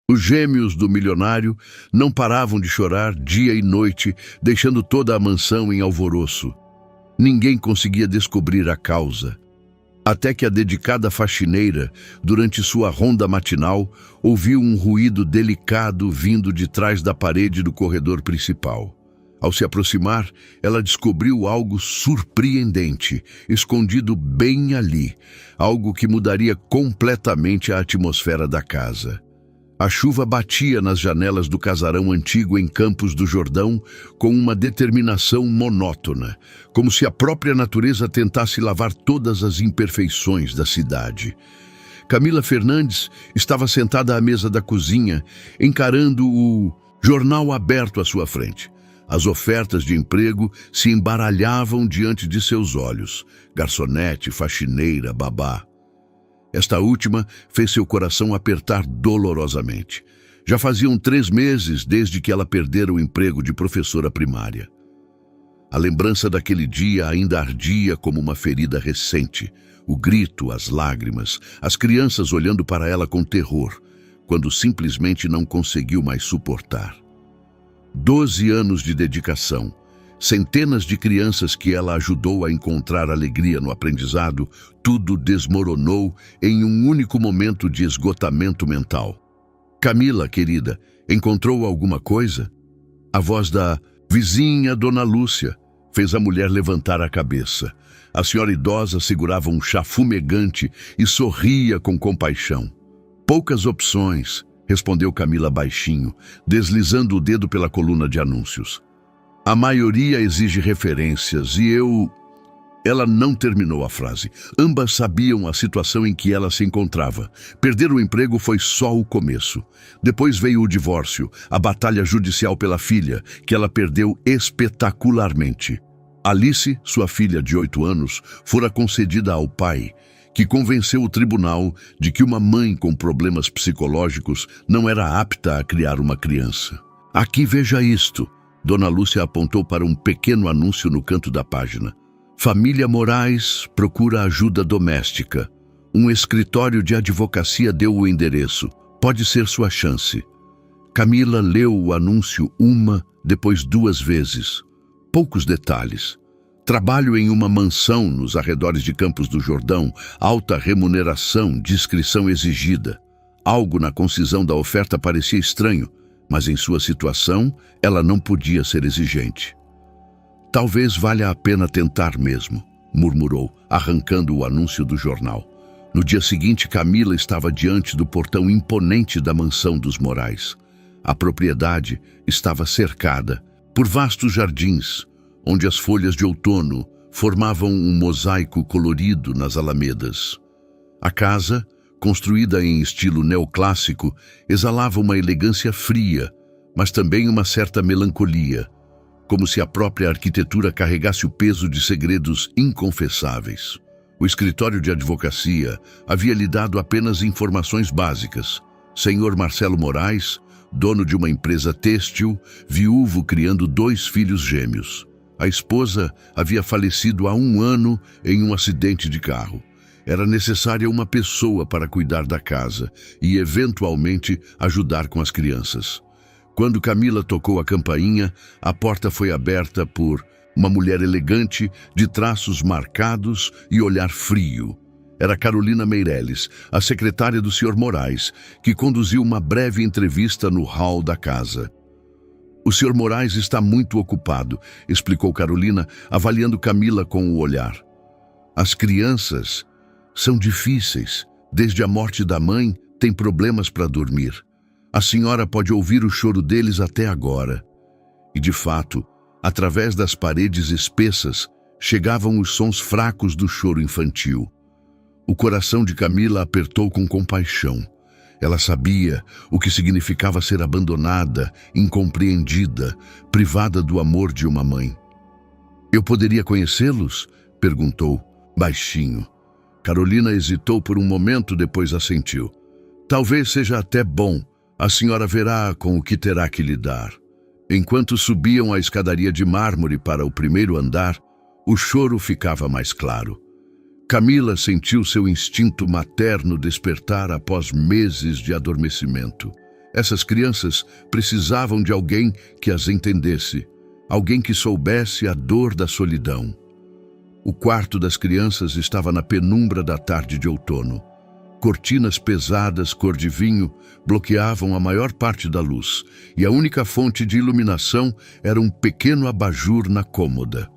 Os gêmeos do milionário não paravam de chorar dia e noite, deixando toda a mansão em alvoroço. Ninguém conseguia descobrir a causa. Até que a dedicada faxineira, durante sua ronda matinal, ouviu um ruído delicado vindo de trás da parede do corredor principal. Ao se aproximar, ela descobriu algo surpreendente, escondido bem ali, algo que mudaria completamente a atmosfera da casa. A chuva batia nas janelas do casarão antigo em Campos do Jordão com uma determinação monótona, como se a própria natureza tentasse lavar todas as imperfeições da cidade. Camila Fernandes estava sentada à mesa da cozinha, encarando o jornal aberto à sua frente. As ofertas de emprego se embaralhavam diante de seus olhos. Garçonete, faxineira, babá. Esta última fez seu coração apertar dolorosamente. Já faziam 3 meses desde que ela perdera o emprego de professora primária. A lembrança daquele dia ainda ardia como uma ferida recente. O grito, as lágrimas, as crianças olhando para ela com terror, quando simplesmente não conseguiu mais suportar. 12 anos de dedicação, centenas de crianças que ela ajudou a encontrar alegria no aprendizado, tudo desmoronou em um único momento de esgotamento mental. Camila, querida, encontrou alguma coisa? A voz da vizinha, Dona Lúcia, fez a mulher levantar a cabeça. A senhora idosa segurava um chá fumegante e sorria com compaixão. Poucas opções, respondeu Camila baixinho, deslizando o dedo pela coluna de anúncios. A maioria exige referências e eu... Ela não terminou a frase. Ambas sabiam a situação em que ela se encontrava. Perder o emprego foi só o começo. Depois veio o divórcio, a batalha judicial pela filha, que ela perdeu espetacularmente. Alice, sua filha de 8 anos, fora concedida ao pai, que convenceu o tribunal de que uma mãe com problemas psicológicos não era apta a criar uma criança. Aqui veja isto. Dona Lúcia apontou para um pequeno anúncio no canto da página. Família Moraes procura ajuda doméstica. Um escritório de advocacia deu o endereço. Pode ser sua chance. Camila leu o anúncio depois 2 vezes. Poucos detalhes. Trabalho em uma mansão nos arredores de Campos do Jordão, alta remuneração, discrição exigida. Algo na concisão da oferta parecia estranho, mas em sua situação, ela não podia ser exigente. Talvez valha a pena tentar mesmo, murmurou, arrancando o anúncio do jornal. No dia seguinte, Camila estava diante do portão imponente da mansão dos Moraes. A propriedade estava cercada por vastos jardins, onde as folhas de outono formavam um mosaico colorido nas alamedas. A casa, construída em estilo neoclássico, exalava uma elegância fria, mas também uma certa melancolia, como se a própria arquitetura carregasse o peso de segredos inconfessáveis. O escritório de advocacia havia lhe dado apenas informações básicas. Senhor Marcelo Moraes, dono de uma empresa têxtil, viúvo criando 2 filhos gêmeos. A esposa havia falecido há 1 ano em um acidente de carro. Era necessária uma pessoa para cuidar da casa e, eventualmente, ajudar com as crianças. Quando Camila tocou a campainha, a porta foi aberta por uma mulher elegante, de traços marcados e olhar frio. Era Carolina Meirelles, a secretária do Sr. Moraes, que conduziu uma breve entrevista no hall da casa. O Sr. Moraes está muito ocupado, explicou Carolina, avaliando Camila com o olhar. As crianças são difíceis. Desde a morte da mãe, têm problemas para dormir. A senhora pode ouvir o choro deles até agora. E, de fato, através das paredes espessas, chegavam os sons fracos do choro infantil. O coração de Camila apertou com compaixão. Ela sabia o que significava ser abandonada, incompreendida, privada do amor de uma mãe. Eu poderia conhecê-los? Perguntou, baixinho. Carolina hesitou por um momento, depois assentiu. Talvez seja até bom. A senhora verá com o que terá que lidar. Enquanto subiam a escadaria de mármore para o 1º andar, o choro ficava mais claro. Camila sentiu seu instinto materno despertar após meses de adormecimento. Essas crianças precisavam de alguém que as entendesse, alguém que soubesse a dor da solidão. O quarto das crianças estava na penumbra da tarde de outono. Cortinas pesadas, cor de vinho, bloqueavam a maior parte da luz, e a única fonte de iluminação era um pequeno abajur na cômoda.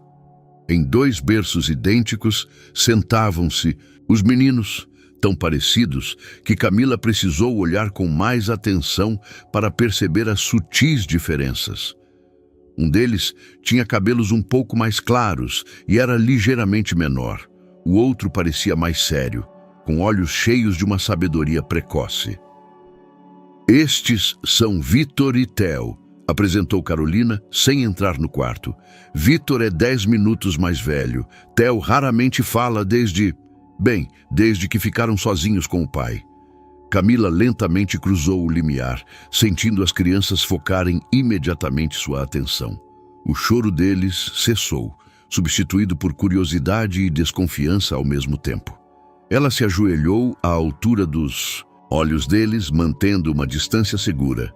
Em 2 berços idênticos, sentavam-se os meninos, tão parecidos que Camila precisou olhar com mais atenção para perceber as sutis diferenças. Um deles tinha cabelos um pouco mais claros e era ligeiramente menor. O outro parecia mais sério, com olhos cheios de uma sabedoria precoce. Estes são Vitor e Theo, apresentou Carolina sem entrar no quarto. Vitor é 10 minutos mais velho. Theo raramente fala desde que ficaram sozinhos com o pai. Camila lentamente cruzou o limiar, sentindo as crianças focarem imediatamente sua atenção. O choro deles cessou, substituído por curiosidade e desconfiança ao mesmo tempo. Ela se ajoelhou à altura dos olhos deles, mantendo uma distância segura.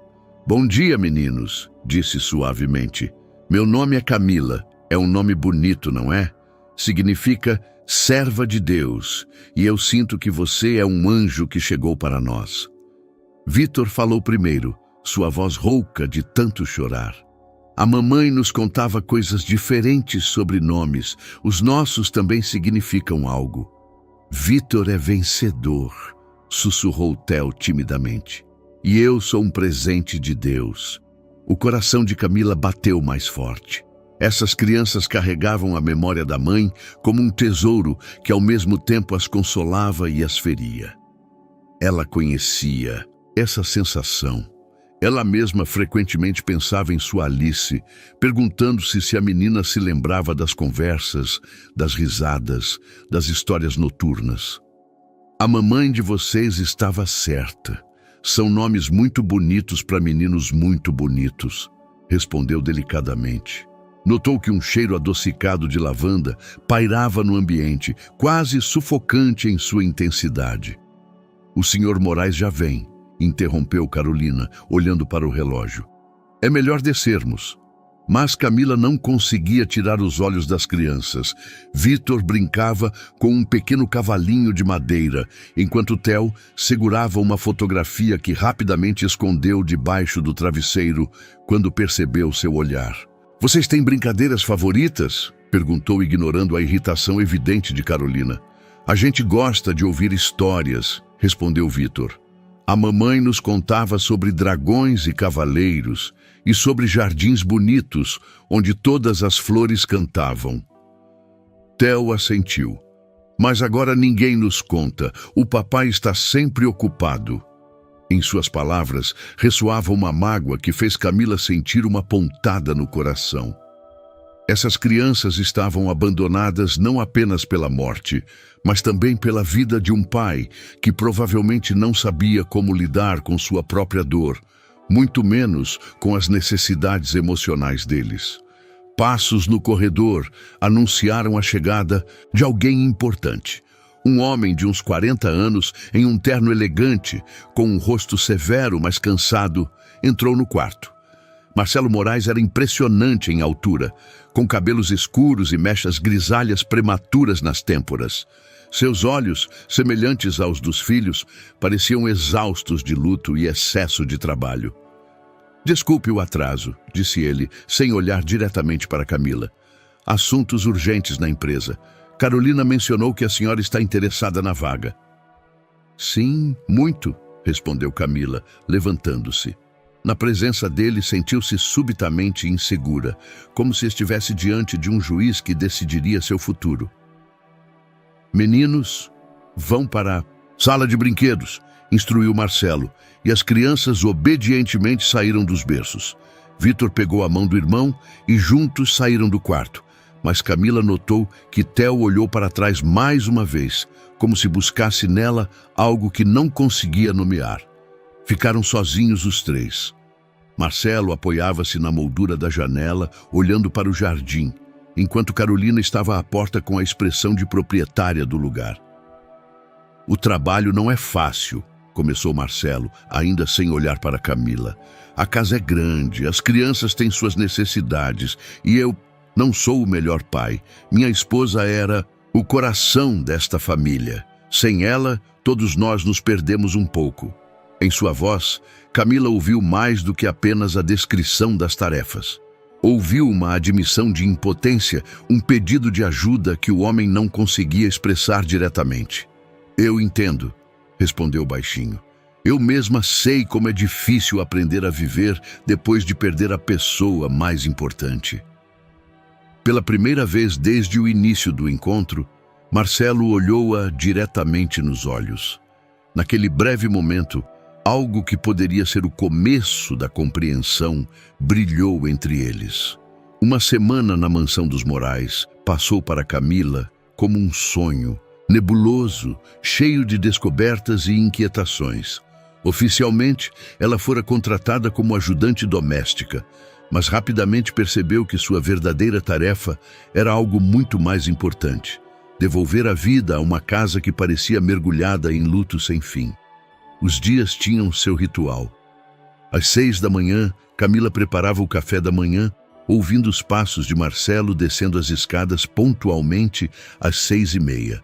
"Bom dia, meninos", disse suavemente. "Meu nome é Camila. É um nome bonito, não é? Significa serva de Deus, e eu sinto que você é um anjo que chegou para nós." Vitor falou primeiro, sua voz rouca de tanto chorar. "A mamãe nos contava coisas diferentes sobre nomes. Os nossos também significam algo." "Vitor é vencedor", sussurrou Theo timidamente. "E eu sou um presente de Deus." O coração de Camila bateu mais forte. Essas crianças carregavam a memória da mãe como um tesouro que ao mesmo tempo as consolava e as feria. Ela conhecia essa sensação. Ela mesma frequentemente pensava em sua Alice, perguntando-se se a menina se lembrava das conversas, das risadas, das histórias noturnas. "A mamãe de vocês estava certa. São nomes muito bonitos para meninos muito bonitos", respondeu delicadamente. Notou que um cheiro adocicado de lavanda pairava no ambiente, quase sufocante em sua intensidade. "O Sr. Moraes já vem", interrompeu Carolina, olhando para o relógio. "É melhor descermos." Mas Camila não conseguia tirar os olhos das crianças. Vitor brincava com um pequeno cavalinho de madeira, enquanto Theo segurava uma fotografia que rapidamente escondeu debaixo do travesseiro quando percebeu seu olhar. "Vocês têm brincadeiras favoritas?", perguntou, ignorando a irritação evidente de Carolina. "A gente gosta de ouvir histórias", respondeu Vitor. "A mamãe nos contava sobre dragões e cavaleiros e sobre jardins bonitos onde todas as flores cantavam." Theo assentiu. "Mas agora ninguém nos conta. O papai está sempre ocupado." Em suas palavras ressoava uma mágoa que fez Camila sentir uma pontada no coração. Essas crianças estavam abandonadas não apenas pela morte, mas também pela vida de um pai que provavelmente não sabia como lidar com sua própria dor, muito menos com as necessidades emocionais deles. Passos no corredor anunciaram a chegada de alguém importante. Um homem de uns 40 anos, em um terno elegante, com um rosto severo, mas cansado, entrou no quarto. Marcelo Moraes era impressionante em altura, com cabelos escuros e mechas grisalhas prematuras nas têmporas. Seus olhos, semelhantes aos dos filhos, pareciam exaustos de luto e excesso de trabalho. "Desculpe o atraso", disse ele, sem olhar diretamente para Camila. "Assuntos urgentes na empresa. Carolina mencionou que a senhora está interessada na vaga." "Sim, muito", respondeu Camila, levantando-se. Na presença dele, sentiu-se subitamente insegura, como se estivesse diante de um juiz que decidiria seu futuro. "Meninos, vão para a sala de brinquedos", instruiu Marcelo, e as crianças obedientemente saíram dos berços. Vitor pegou a mão do irmão e juntos saíram do quarto. Mas Camila notou que Theo olhou para trás mais uma vez, como se buscasse nela algo que não conseguia nomear. Ficaram sozinhos os três. Marcelo apoiava-se na moldura da janela, olhando para o jardim, enquanto Carolina estava à porta com a expressão de proprietária do lugar. "O trabalho não é fácil", começou Marcelo, ainda sem olhar para Camila. A casa é grande, as crianças têm suas necessidades e eu não sou o melhor pai. Minha esposa era o coração desta família. Sem ela, todos nós nos perdemos um pouco. Em sua voz, Camila ouviu mais do que apenas a descrição das tarefas. Ouviu uma admissão de impotência, um pedido de ajuda que o homem não conseguia expressar diretamente. Eu entendo, respondeu baixinho. Eu mesma sei como é difícil aprender a viver depois de perder a pessoa mais importante. Pela primeira vez desde o início do encontro, Marcelo olhou-a diretamente nos olhos. Naquele breve momento, algo que poderia ser o começo da compreensão brilhou entre eles. Uma semana na mansão dos Morais passou para Camila como um sonho, nebuloso, cheio de descobertas e inquietações. Oficialmente, ela fora contratada como ajudante doméstica, mas rapidamente percebeu que sua verdadeira tarefa era algo muito mais importante: devolver a vida a uma casa que parecia mergulhada em luto sem fim. Os dias tinham seu ritual. Às 6 da manhã, Camila preparava o café da manhã, ouvindo os passos de Marcelo descendo as escadas pontualmente às 6h30.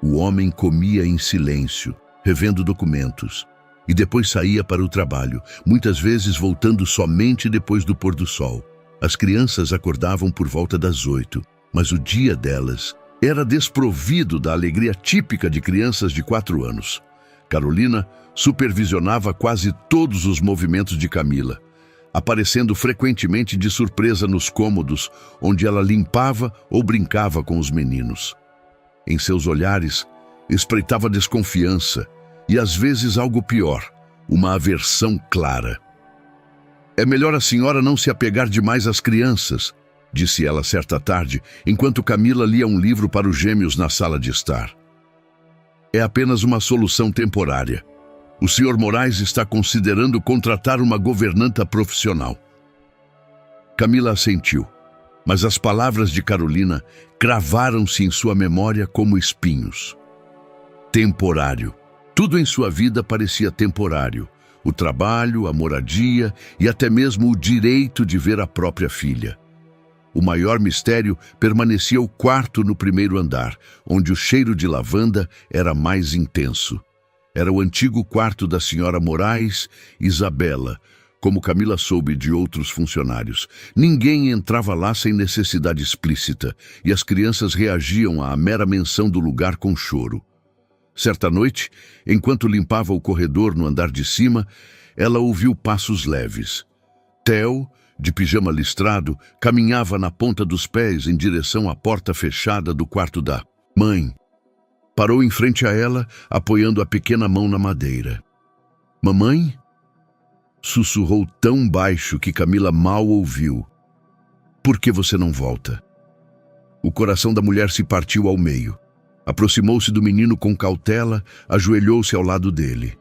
O homem comia em silêncio, revendo documentos, e depois saía para o trabalho, muitas vezes voltando somente depois do pôr do sol. As crianças acordavam por volta das 8, mas o dia delas era desprovido da alegria típica de crianças de 4 anos. Carolina supervisionava quase todos os movimentos de Camila, aparecendo frequentemente de surpresa nos cômodos onde ela limpava ou brincava com os meninos. Em seus olhares, espreitava desconfiança e, às vezes, algo pior, uma aversão clara. É melhor a senhora não se apegar demais às crianças, disse ela certa tarde, enquanto Camila lia um livro para os gêmeos na sala de estar. É apenas uma solução temporária. O Sr. Morais está considerando contratar uma governanta profissional. Camila assentiu, mas as palavras de Carolina cravaram-se em sua memória como espinhos. Temporário. Tudo em sua vida parecia temporário. O trabalho, a moradia e até mesmo o direito de ver a própria filha. O maior mistério permanecia o quarto no primeiro andar, onde o cheiro de lavanda era mais intenso. Era o antigo quarto da senhora Morais, Isabela, como Camila soube de outros funcionários. Ninguém entrava lá sem necessidade explícita, e as crianças reagiam à mera menção do lugar com choro. Certa noite, enquanto limpava o corredor no andar de cima, ela ouviu passos leves. Theo, de pijama listrado, caminhava na ponta dos pés em direção à porta fechada do quarto da mãe. Parou em frente a ela, apoiando a pequena mão na madeira. "Mamãe?" Sussurrou tão baixo que Camila mal ouviu. "Por que você não volta?" O coração da mulher se partiu ao meio. Aproximou-se do menino com cautela, ajoelhou-se ao lado dele.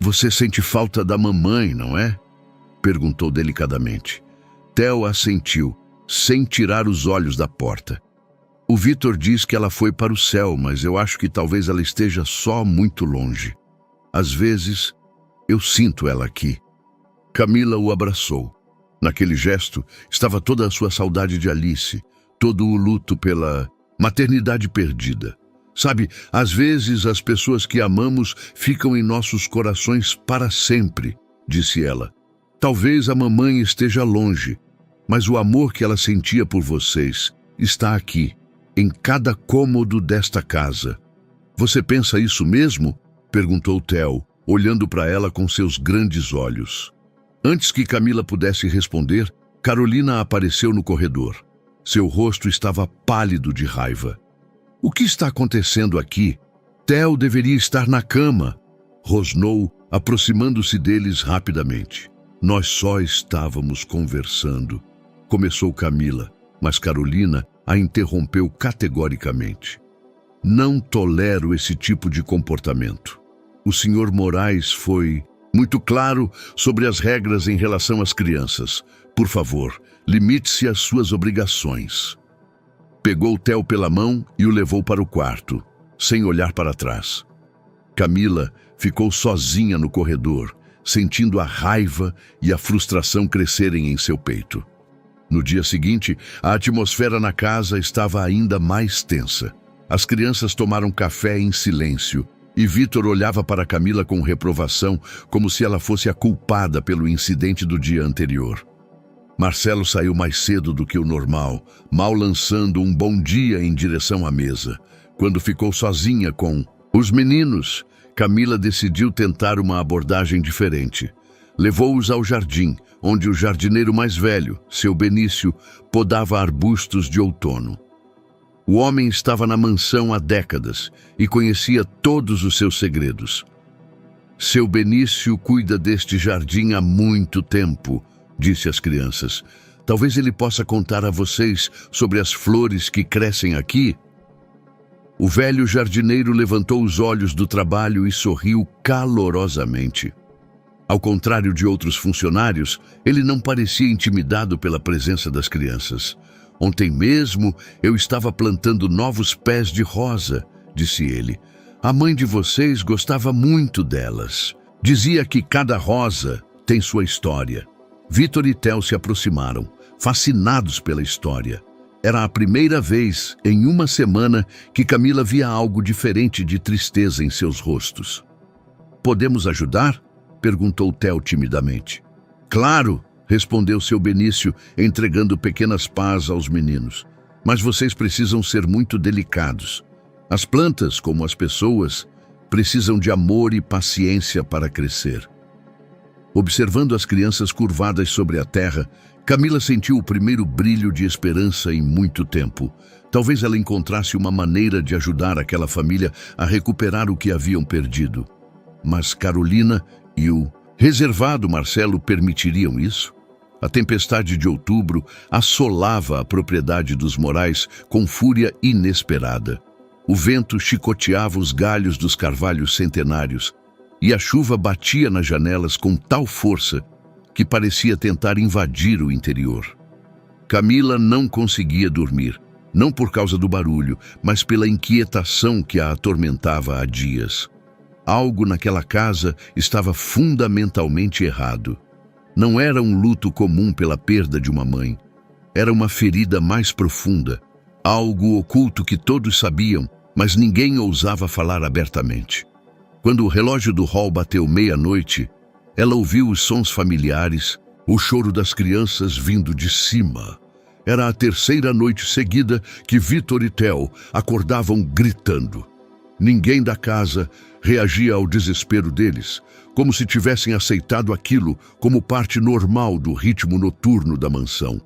"Você sente falta da mamãe, não é?" Perguntou delicadamente. Theo assentiu, sem tirar os olhos da porta. "O Vitor diz que ela foi para o céu, mas eu acho que talvez ela esteja só muito longe. Às vezes, eu sinto ela aqui." Camila o abraçou. Naquele gesto estava toda a sua saudade de Alice, todo o luto pela maternidade perdida. Sabe, às vezes as pessoas que amamos ficam em nossos corações para sempre, disse ela. Talvez a mamãe esteja longe, mas o amor que ela sentia por vocês está aqui, em cada cômodo desta casa. Você pensa isso mesmo? Perguntou Theo, olhando para ela com seus grandes olhos. Antes que Camila pudesse responder, Carolina apareceu no corredor. Seu rosto estava pálido de raiva. O que está acontecendo aqui? Theo deveria estar na cama, rosnou, aproximando-se deles rapidamente. Nós só estávamos conversando, começou Camila, mas Carolina a interrompeu categoricamente. Não tolero esse tipo de comportamento. O Sr. Morais foi muito claro sobre as regras em relação às crianças. Por favor, limite-se às suas obrigações. Pegou Theo pela mão e o levou para o quarto, sem olhar para trás. Camila Ficou sozinha no corredor, sentindo a raiva e a frustração crescerem em seu peito. No dia seguinte, a atmosfera na casa estava ainda mais tensa. As crianças tomaram café em silêncio e Vítor olhava para Camila com reprovação, como se ela fosse a culpada pelo incidente do dia anterior. Marcelo saiu mais cedo do que o normal, mal lançando um bom dia em direção à mesa. Quando ficou sozinha com os meninos, Camila decidiu tentar uma abordagem diferente. Levou-os ao jardim, onde o jardineiro mais velho, seu Benício, podava arbustos de outono. O homem estava na mansão há décadas e conhecia todos os seus segredos. Seu Benício cuida deste jardim há muito tempo, disse às crianças. Talvez ele possa contar a vocês sobre as flores que crescem aqui. O velho jardineiro levantou os olhos do trabalho e sorriu calorosamente. Ao contrário de outros funcionários, ele não parecia intimidado pela presença das crianças. Ontem mesmo eu estava plantando novos pés de rosa, disse ele. A mãe de vocês gostava muito delas. Dizia que cada rosa tem sua história. Vítor e Theo se aproximaram, fascinados pela história. Era a primeira vez, em uma semana, que Camila via algo diferente de tristeza em seus rostos. Podemos ajudar? Perguntou Theo timidamente. Claro, respondeu seu Benício, entregando pequenas pás aos meninos. Mas vocês precisam ser muito delicados. As plantas, como as pessoas, precisam de amor e paciência para crescer. Observando as crianças curvadas sobre a terra, Camila sentiu o primeiro brilho de esperança em muito tempo. Talvez ela encontrasse uma maneira de ajudar aquela família a recuperar o que haviam perdido. Mas Carolina e o reservado Marcelo permitiriam isso? A tempestade de outubro assolava a propriedade dos Morais com fúria inesperada. O vento chicoteava os galhos dos carvalhos centenários e a chuva batia nas janelas com tal força que parecia tentar invadir o interior. Camila não conseguia dormir, não por causa do barulho, mas pela inquietação que a atormentava há dias. Algo naquela casa estava fundamentalmente errado. Não era um luto comum pela perda de uma mãe. Era uma ferida mais profunda, algo oculto que todos sabiam, mas ninguém ousava falar abertamente. Quando o relógio do hall bateu meia-noite, ela ouviu os sons familiares, o choro das crianças vindo de cima. Era a terceira noite seguida que Vítor e Theo acordavam gritando. Ninguém da casa reagia ao desespero deles, como se tivessem aceitado aquilo como parte normal do ritmo noturno da mansão.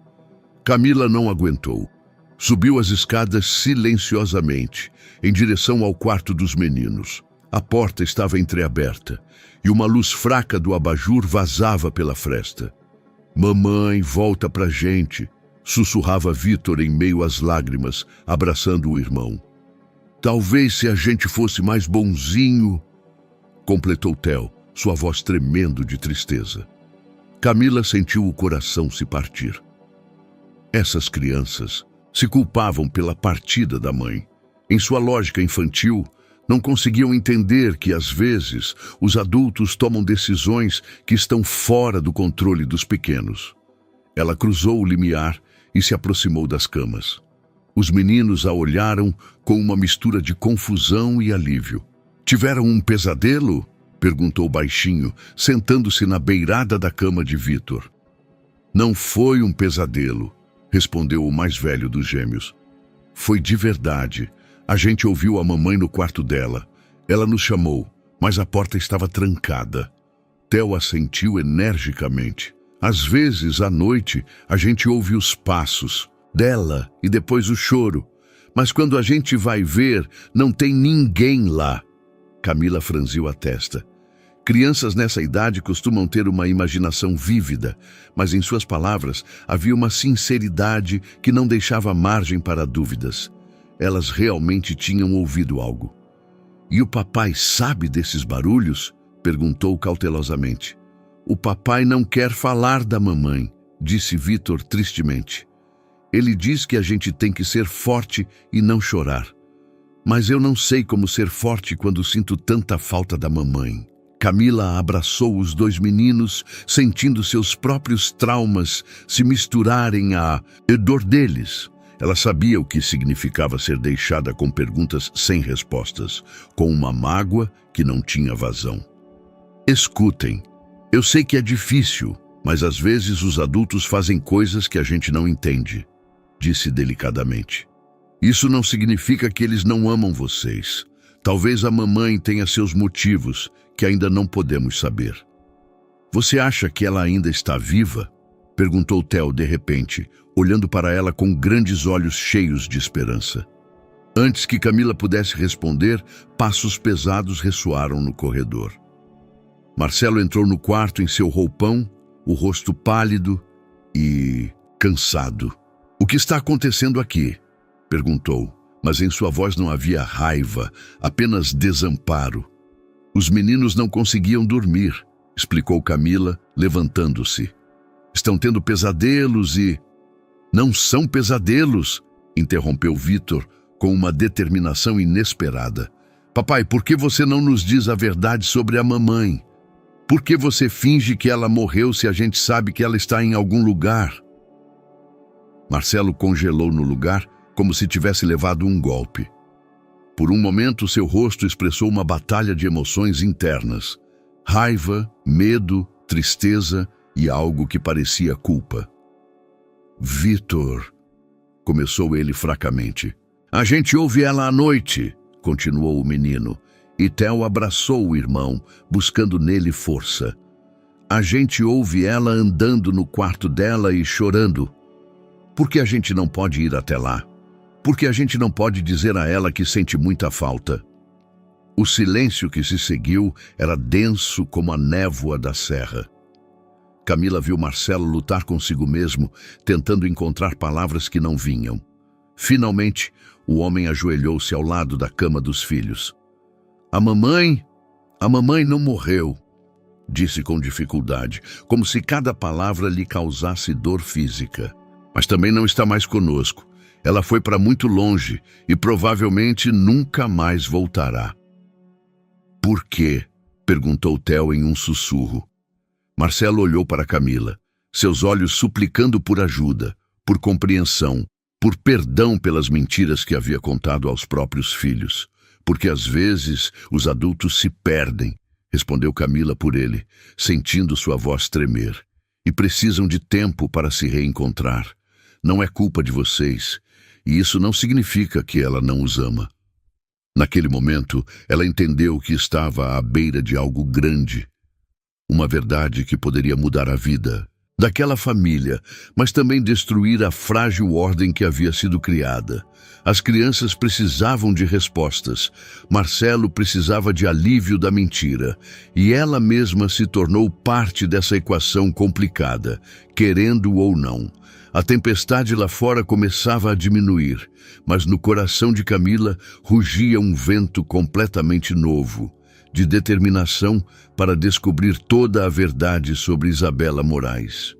Camila não aguentou. Subiu as escadas silenciosamente, em direção ao quarto dos meninos. A porta estava entreaberta e uma luz fraca do abajur vazava pela fresta. Mamãe, volta pra gente, sussurrava Vítor em meio às lágrimas, abraçando o irmão. Talvez se a gente fosse mais bonzinho, completou Theo, sua voz tremendo de tristeza. Camila sentiu o coração se partir. Essas crianças se culpavam pela partida da mãe. Em sua lógica infantil, não conseguiam entender que, às vezes, os adultos tomam decisões que estão fora do controle dos pequenos. Ela cruzou o limiar e se aproximou das camas. Os meninos a olharam com uma mistura de confusão e alívio. Tiveram um pesadelo? Perguntou baixinho, sentando-se na beirada da cama de Vítor. Não foi um pesadelo, respondeu o mais velho dos gêmeos. Foi de verdade. A gente ouviu a mamãe no quarto dela. Ela nos chamou, mas a porta estava trancada. Theo assentiu energicamente. Às vezes, à noite, a gente ouve os passos dela e depois o choro. Mas quando a gente vai ver, não tem ninguém lá. Camila franziu a testa. Crianças nessa idade costumam ter uma imaginação vívida, mas em suas palavras havia uma sinceridade que não deixava margem para dúvidas. Elas realmente tinham ouvido algo. E o papai sabe desses barulhos? Perguntou cautelosamente. O papai não quer falar da mamãe, disse Vítor tristemente. Ele diz que a gente tem que ser forte e não chorar. Mas eu não sei como ser forte quando sinto tanta falta da mamãe. Camila abraçou os dois meninos, sentindo seus próprios traumas se misturarem à dor deles. Ela sabia o que significava ser deixada com perguntas sem respostas, com uma mágoa que não tinha vazão. Escutem, eu sei que é difícil, mas às vezes os adultos fazem coisas que a gente não entende, disse delicadamente. Isso não significa que eles não amam vocês. Talvez a mamãe tenha seus motivos que ainda não podemos saber. Você acha que ela ainda está viva? Perguntou Theo de repente, olhando para ela com grandes olhos cheios de esperança. Antes que Camila pudesse responder, passos pesados ressoaram no corredor. Marcelo entrou no quarto em seu roupão, o rosto pálido e cansado. O que está acontecendo aqui? Perguntou, mas em sua voz não havia raiva, apenas desamparo. Os meninos não conseguiam dormir, explicou Camila, levantando-se. Estão tendo pesadelos e... Não são pesadelos, interrompeu Vitor com uma determinação inesperada. Papai, por que você não nos diz a verdade sobre a mamãe? Por que você finge que ela morreu se a gente sabe que ela está em algum lugar? Marcelo congelou no lugar, como se tivesse levado um golpe. Por um momento, seu rosto expressou uma batalha de emoções internas. Raiva, medo, tristeza e algo que parecia culpa. Vitor, começou ele fracamente. A gente ouve ela à noite, continuou o menino, e Theo abraçou o irmão, buscando nele força. A gente ouve ela andando no quarto dela e chorando. Por que a gente não pode ir até lá? Por que a gente não pode dizer a ela que sente muita falta? O silêncio que se seguiu era denso como a névoa da serra. Camila viu Marcelo lutar consigo mesmo, tentando encontrar palavras que não vinham. Finalmente, o homem ajoelhou-se ao lado da cama dos filhos. A mamãe não morreu, disse com dificuldade, como se cada palavra lhe causasse dor física. Mas também não está mais conosco. Ela foi para muito longe e provavelmente nunca mais voltará. Por quê? Perguntou Theo em um sussurro. Marcelo olhou para Camila, seus olhos suplicando por ajuda, por compreensão, por perdão pelas mentiras que havia contado aos próprios filhos. Porque às vezes os adultos se perdem, respondeu Camila por ele, sentindo sua voz tremer, e precisam de tempo para se reencontrar. Não é culpa de vocês. E isso não significa que ela não os ama. Naquele momento, ela entendeu que estava à beira de algo grande. Uma verdade que poderia mudar a vida daquela família, mas também destruir a frágil ordem que havia sido criada. As crianças precisavam de respostas. Marcelo precisava de alívio da mentira. E ela mesma se tornou parte dessa equação complicada, querendo ou não. A tempestade lá fora começava a diminuir, mas no coração de Camila rugia um vento completamente novo, de determinação para descobrir toda a verdade sobre Isabela Moraes.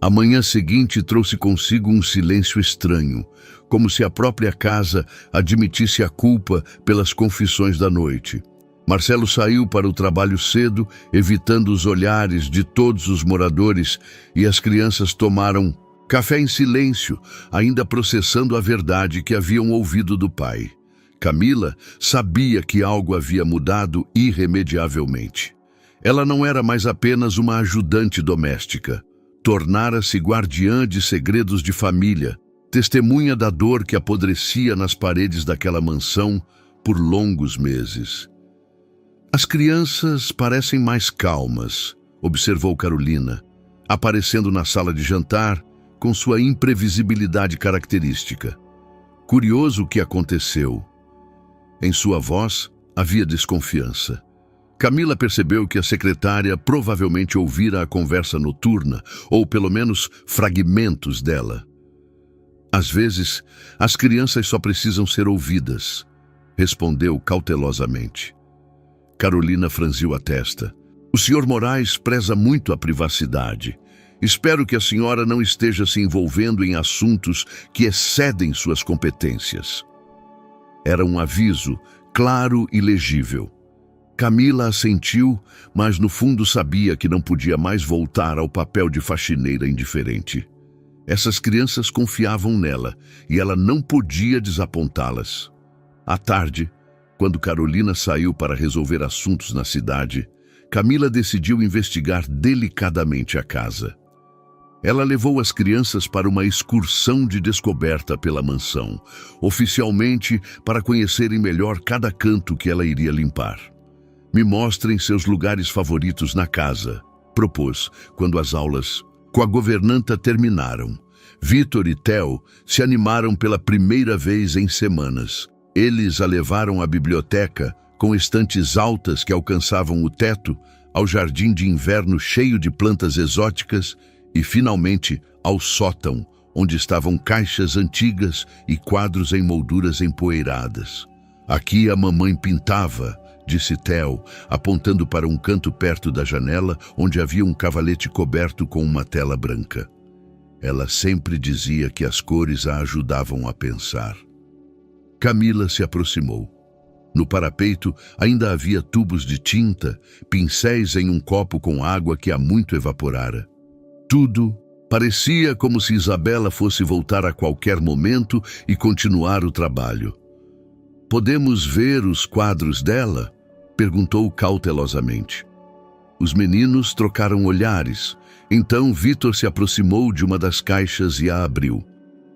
A manhã seguinte trouxe consigo um silêncio estranho, como se a própria casa admitisse a culpa pelas confissões da noite. Marcelo saiu para o trabalho cedo, evitando os olhares de todos os moradores, e as crianças tomaram café em silêncio, ainda processando a verdade que haviam ouvido do pai. Camila sabia que algo havia mudado irremediavelmente. Ela não era mais apenas uma ajudante doméstica. Tornara-se guardiã de segredos de família, testemunha da dor que apodrecia nas paredes daquela mansão por longos meses. As crianças parecem mais calmas, observou Carolina, aparecendo na sala de jantar, com sua imprevisibilidade característica. Curioso o que aconteceu. Em sua voz havia desconfiança. Camila percebeu que a secretária provavelmente ouvira a conversa noturna, ou pelo menos fragmentos dela. Às vezes, as crianças só precisam ser ouvidas, respondeu cautelosamente. Carolina franziu a testa. O Sr. Moraes preza muito a privacidade. Espero que a senhora não esteja se envolvendo em assuntos que excedem suas competências. Era um aviso, claro e legível. Camila assentiu, mas no fundo sabia que não podia mais voltar ao papel de faxineira indiferente. Essas crianças confiavam nela e ela não podia desapontá-las. À tarde, quando Carolina saiu para resolver assuntos na cidade, Camila decidiu investigar delicadamente a casa. Ela levou as crianças para uma excursão de descoberta pela mansão, oficialmente para conhecerem melhor cada canto que ela iria limpar. "Me mostrem seus lugares favoritos na casa", propôs, quando as aulas com a governanta terminaram. Vitor e Theo se animaram pela primeira vez em semanas. Eles a levaram à biblioteca, com estantes altas que alcançavam o teto, ao jardim de inverno cheio de plantas exóticas e, finalmente, ao sótão, onde estavam caixas antigas e quadros em molduras empoeiradas. "Aqui a mamãe pintava", disse Theo, apontando para um canto perto da janela, onde havia um cavalete coberto com uma tela branca. Ela sempre dizia que as cores a ajudavam a pensar. Camila se aproximou. No parapeito ainda havia tubos de tinta, pincéis em um copo com água que há muito evaporara. Tudo parecia como se Isabela fosse voltar a qualquer momento e continuar o trabalho. "Podemos ver os quadros dela?", perguntou cautelosamente. Os meninos trocaram olhares. Então Vitor se aproximou de uma das caixas e a abriu.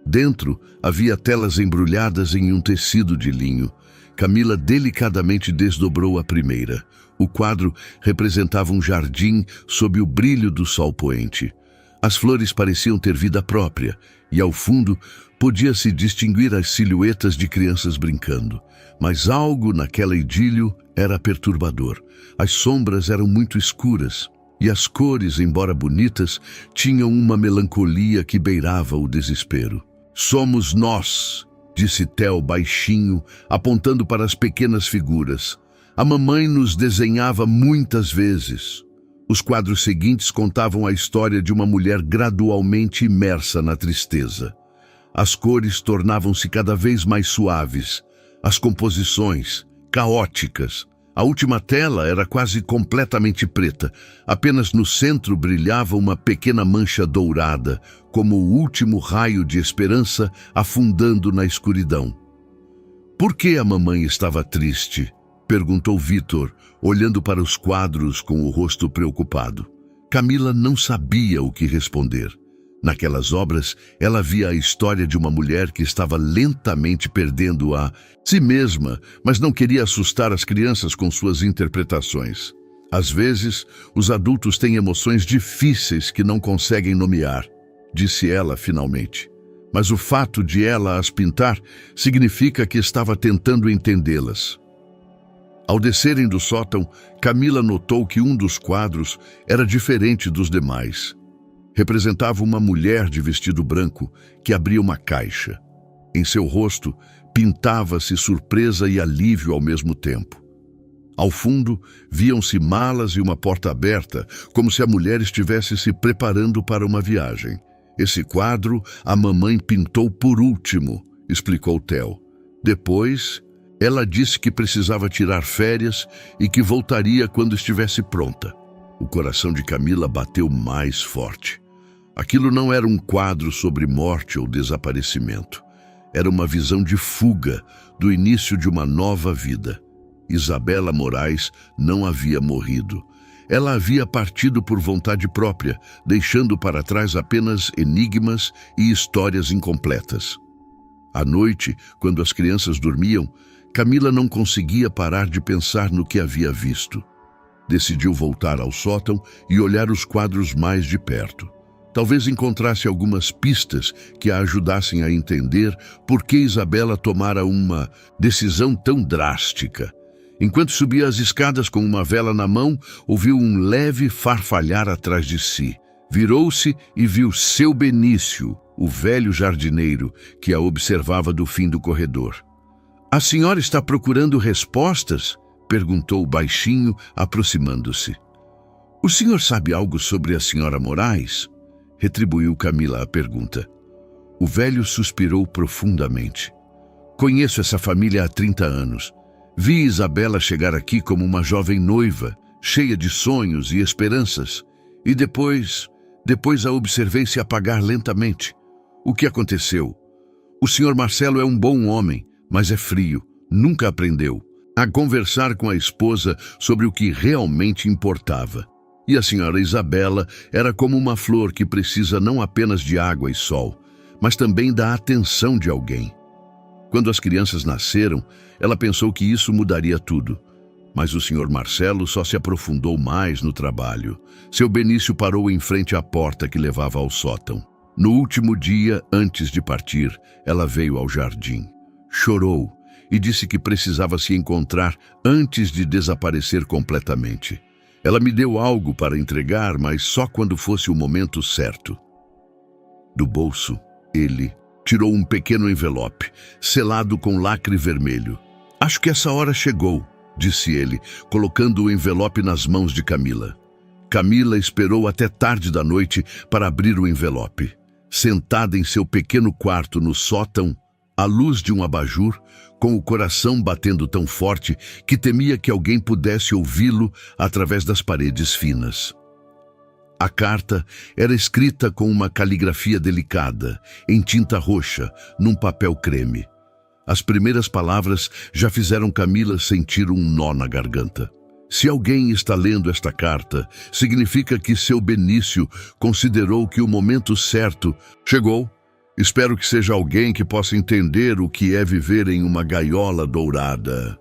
Dentro havia telas embrulhadas em um tecido de linho. Camila delicadamente desdobrou a primeira. O quadro representava um jardim sob o brilho do sol poente. As flores pareciam ter vida própria, e ao fundo podia-se distinguir as silhuetas de crianças brincando. Mas algo naquela idílio era perturbador. As sombras eram muito escuras, e as cores, embora bonitas, tinham uma melancolia que beirava o desespero. "Somos nós", disse Theo baixinho, apontando para as pequenas figuras. "A mamãe nos desenhava muitas vezes." Os quadros seguintes contavam a história de uma mulher gradualmente imersa na tristeza. As cores tornavam-se cada vez mais suaves, as composições caóticas. A última tela era quase completamente preta. Apenas no centro brilhava uma pequena mancha dourada, como o último raio de esperança afundando na escuridão. "Por que a mamãe estava triste?", perguntou Vitor, olhando para os quadros com o rosto preocupado. Camila não sabia o que responder. Naquelas obras, ela via a história de uma mulher que estava lentamente perdendo a si mesma, mas não queria assustar as crianças com suas interpretações. "Às vezes, os adultos têm emoções difíceis que não conseguem nomear", disse ela finalmente. Mas o fato de ela as pintar significa que estava tentando entendê-las. Ao descerem do sótão, Camila notou que um dos quadros era diferente dos demais. Representava uma mulher de vestido branco que abria uma caixa. Em seu rosto, pintava-se surpresa e alívio ao mesmo tempo. Ao fundo, viam-se malas e uma porta aberta, como se a mulher estivesse se preparando para uma viagem. "Esse quadro a mamãe pintou por último", explicou Theo. "Depois, ela disse que precisava tirar férias e que voltaria quando estivesse pronta." O coração de Camila bateu mais forte. Aquilo não era um quadro sobre morte ou desaparecimento. Era uma visão de fuga, do início de uma nova vida. Isabela Moraes não havia morrido. Ela havia partido por vontade própria, deixando para trás apenas enigmas e histórias incompletas. À noite, quando as crianças dormiam, Camila não conseguia parar de pensar no que havia visto. Decidiu voltar ao sótão e olhar os quadros mais de perto. Talvez encontrasse algumas pistas que a ajudassem a entender por que Isabela tomara uma decisão tão drástica. Enquanto subia as escadas com uma vela na mão, ouviu um leve farfalhar atrás de si. Virou-se e viu seu Benício, o velho jardineiro, que a observava do fim do corredor. "A senhora está procurando respostas?", perguntou baixinho, aproximando-se. "O senhor sabe algo sobre a senhora Moraes?", retribuiu Camila a pergunta. O velho suspirou profundamente. Conheço essa família há 30 anos. Vi Isabela chegar aqui como uma jovem noiva, cheia de sonhos e esperanças. E depois a observei se apagar lentamente. O que aconteceu? O Sr. Marcelo é um bom homem, mas é frio. Nunca aprendeu a conversar com a esposa sobre o que realmente importava. E a senhora Isabela era como uma flor que precisa não apenas de água e sol, mas também da atenção de alguém. Quando as crianças nasceram, ela pensou que isso mudaria tudo. Mas o Sr. Marcelo só se aprofundou mais no trabalho. Seu Benício parou em frente à porta que levava ao sótão. No último dia, antes de partir, ela veio ao jardim. Chorou e disse que precisava se encontrar antes de desaparecer completamente. Ela me deu algo para entregar, mas só quando fosse o momento certo. Do bolso, ele tirou um pequeno envelope, selado com lacre vermelho. Acho que essa hora chegou, disse ele, colocando o envelope nas mãos de Camila. Camila esperou até tarde da noite para abrir o envelope. Sentada em seu pequeno quarto no sótão, à luz de um abajur, com o coração batendo tão forte que temia que alguém pudesse ouvi-lo através das paredes finas. A carta era escrita com uma caligrafia delicada, em tinta roxa, num papel creme. As primeiras palavras já fizeram Camila sentir um nó na garganta. Se alguém está lendo esta carta, significa que seu Benício considerou que o momento certo chegou. Espero que seja alguém que possa entender o que é viver em uma gaiola dourada.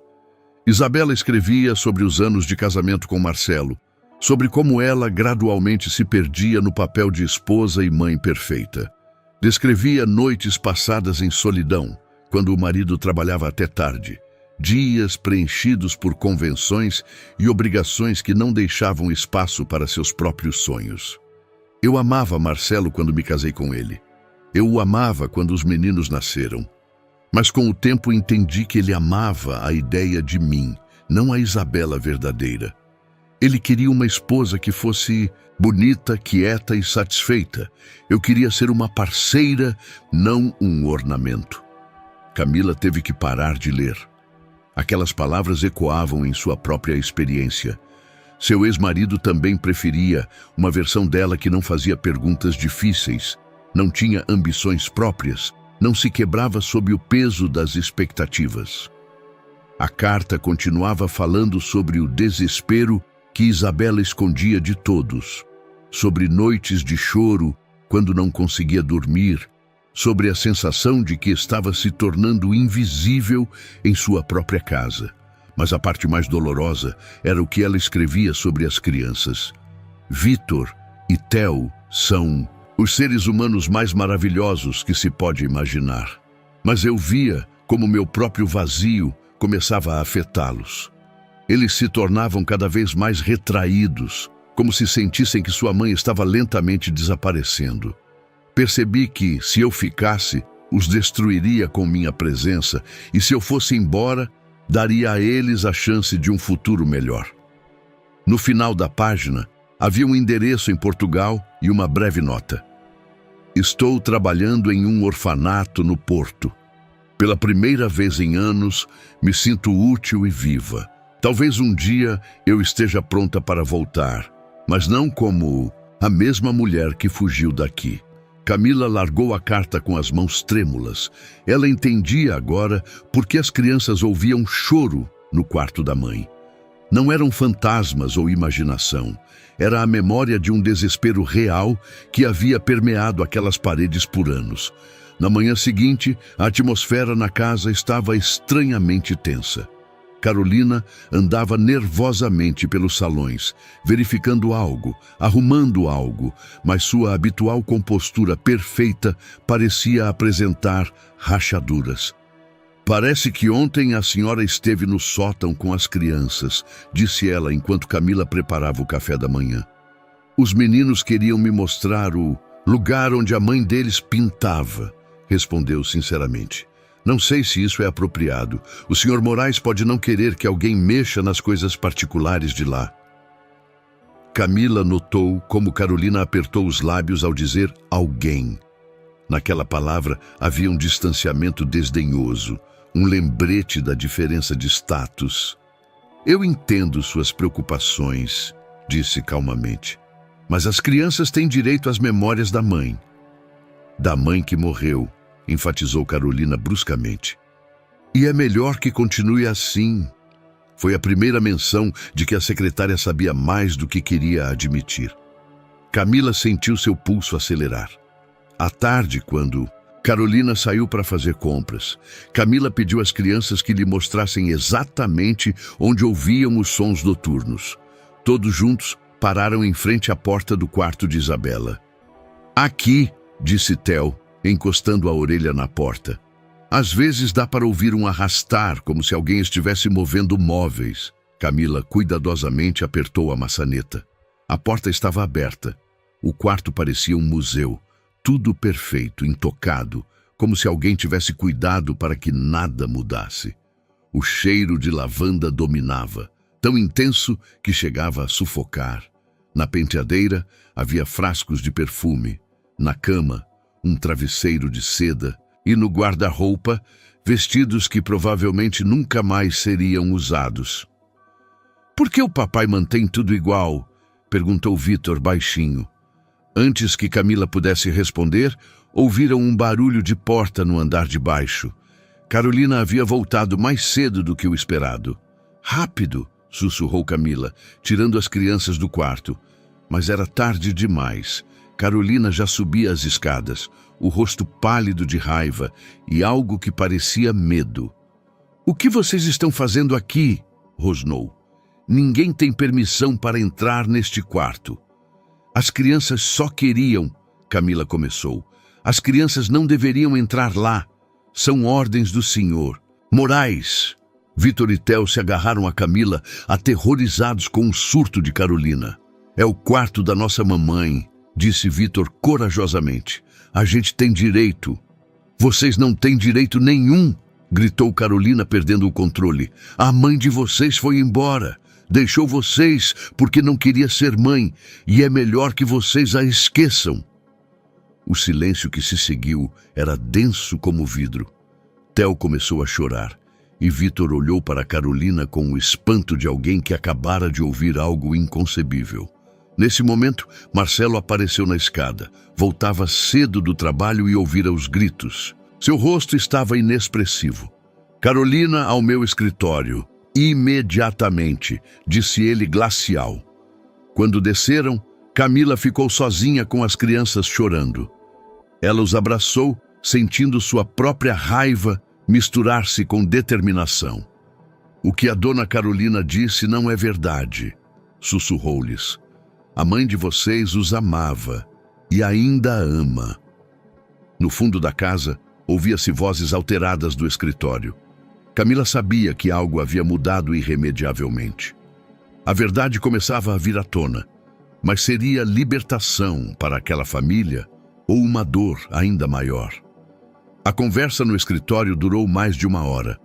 Isabela escrevia sobre os anos de casamento com Marcelo, sobre como ela gradualmente se perdia no papel de esposa e mãe perfeita. Descrevia noites passadas em solidão, quando o marido trabalhava até tarde. Dias preenchidos por convenções e obrigações que não deixavam espaço para seus próprios sonhos. Eu amava Marcelo quando me casei com ele. Eu o amava quando os meninos nasceram. Mas com o tempo entendi que ele amava a ideia de mim, não a Isabela verdadeira. Ele queria uma esposa que fosse bonita, quieta e satisfeita. Eu queria ser uma parceira, não um ornamento. Camila teve que parar de ler. Aquelas palavras ecoavam em sua própria experiência. Seu ex-marido também preferia uma versão dela que não fazia perguntas difíceis, não tinha ambições próprias, não se quebrava sob o peso das expectativas. A carta continuava falando sobre o desespero que Isabela escondia de todos, sobre noites de choro quando não conseguia dormir, sobre a sensação de que estava se tornando invisível em sua própria casa. Mas a parte mais dolorosa era o que ela escrevia sobre as crianças. Vitor e Theo são os seres humanos mais maravilhosos que se pode imaginar. Mas eu via como meu próprio vazio começava a afetá-los. Eles se tornavam cada vez mais retraídos, como se sentissem que sua mãe estava lentamente desaparecendo. Percebi que, se eu ficasse, os destruiria com minha presença, e se eu fosse embora, daria a eles a chance de um futuro melhor. No final da página, havia um endereço em Portugal e uma breve nota. Estou trabalhando em um orfanato no Porto. Pela primeira vez em anos, me sinto útil e viva. Talvez um dia eu esteja pronta para voltar, mas não como a mesma mulher que fugiu daqui. Camila largou a carta com as mãos trêmulas. Ela entendia agora por que as crianças ouviam choro no quarto da mãe. Não eram fantasmas ou imaginação. Era a memória de um desespero real que havia permeado aquelas paredes por anos. Na manhã seguinte, a atmosfera na casa estava estranhamente tensa. Carolina andava nervosamente pelos salões, verificando algo, arrumando algo, mas sua habitual compostura perfeita parecia apresentar rachaduras. Parece que ontem a senhora esteve no sótão com as crianças, disse ela enquanto Camila preparava o café da manhã. Os meninos queriam me mostrar o lugar onde a mãe deles pintava, respondeu sinceramente. Não sei se isso é apropriado. O Sr. Moraes pode não querer que alguém mexa nas coisas particulares de lá. Camila notou como Carolina apertou os lábios ao dizer alguém. Naquela palavra havia um distanciamento desdenhoso, um lembrete da diferença de status. Eu entendo suas preocupações, disse calmamente, mas as crianças têm direito às memórias da mãe. Da mãe que morreu, enfatizou Carolina bruscamente. E é melhor que continue assim. Foi a primeira menção de que a secretária sabia mais do que queria admitir. Camila sentiu seu pulso acelerar. À tarde, quando Carolina saiu para fazer compras, Camila pediu às crianças que lhe mostrassem exatamente onde ouviam os sons noturnos. Todos juntos pararam em frente à porta do quarto de Isabela. Aqui, disse Theo, encostando a orelha na porta. Às vezes dá para ouvir um arrastar, como se alguém estivesse movendo móveis. Camila cuidadosamente apertou a maçaneta. A porta estava aberta. O quarto parecia um museu. Tudo perfeito, intocado, como se alguém tivesse cuidado para que nada mudasse. O cheiro de lavanda dominava, tão intenso que chegava a sufocar. Na penteadeira havia frascos de perfume. Na cama, um travesseiro de seda. E no guarda-roupa, vestidos que provavelmente nunca mais seriam usados. «Por que o papai mantém tudo igual?» perguntou Vitor baixinho. Antes que Camila pudesse responder, ouviram um barulho de porta no andar de baixo. Carolina havia voltado mais cedo do que o esperado. «Rápido!» sussurrou Camila, tirando as crianças do quarto. Mas era tarde demais. Carolina já subia as escadas, o rosto pálido de raiva e algo que parecia medo. «O que vocês estão fazendo aqui?» rosnou. «Ninguém tem permissão para entrar neste quarto». «As crianças só queriam», Camila começou. «As crianças não deveriam entrar lá. São ordens do senhor. Moraes!» Vitor e Theo se agarraram a Camila, aterrorizados com o surto de Carolina. «É o quarto da nossa mamãe», disse Vitor corajosamente. «A gente tem direito». «Vocês não têm direito nenhum», gritou Carolina, perdendo o controle. «A mãe de vocês foi embora. Deixou vocês porque não queria ser mãe, e é melhor que vocês a esqueçam». O silêncio que se seguiu era denso como vidro. Theo começou a chorar, e Vitor olhou para Carolina com o espanto de alguém que acabara de ouvir algo inconcebível. Nesse momento, Marcelo apareceu na escada. Voltava cedo do trabalho e ouvira os gritos. Seu rosto estava inexpressivo. «Carolina, ao meu escritório. Imediatamente», disse ele glacial. Quando desceram, Camila ficou sozinha com as crianças chorando. Ela os abraçou, sentindo sua própria raiva misturar-se com determinação. «O que a dona Carolina disse não é verdade», sussurrou-lhes. «A mãe de vocês os amava e ainda ama». No fundo da casa, ouvia-se vozes alteradas do escritório. Camila sabia que algo havia mudado irremediavelmente. A verdade começava a vir à tona, mas seria libertação para aquela família ou uma dor ainda maior. A conversa no escritório durou mais de 1 hora.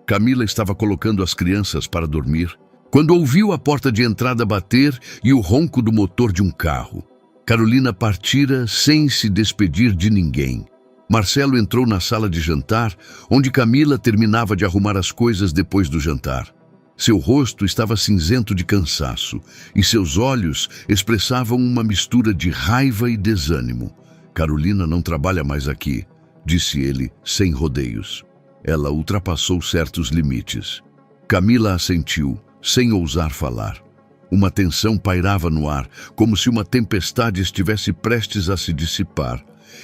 Camila estava colocando as crianças para dormir, quando ouviu a porta de entrada bater e o ronco do motor de um carro. Carolina partira sem se despedir de ninguém. Marcelo entrou na sala de jantar, onde Camila terminava de arrumar as coisas depois do jantar. Seu rosto estava cinzento de cansaço, e seus olhos expressavam uma mistura de raiva e desânimo. «Carolina não trabalha mais aqui», disse ele, sem rodeios. Ela ultrapassou certos limites. Camila assentiu, sem ousar falar. Uma tensão pairava no ar, como se uma tempestade estivesse prestes a se dissipar.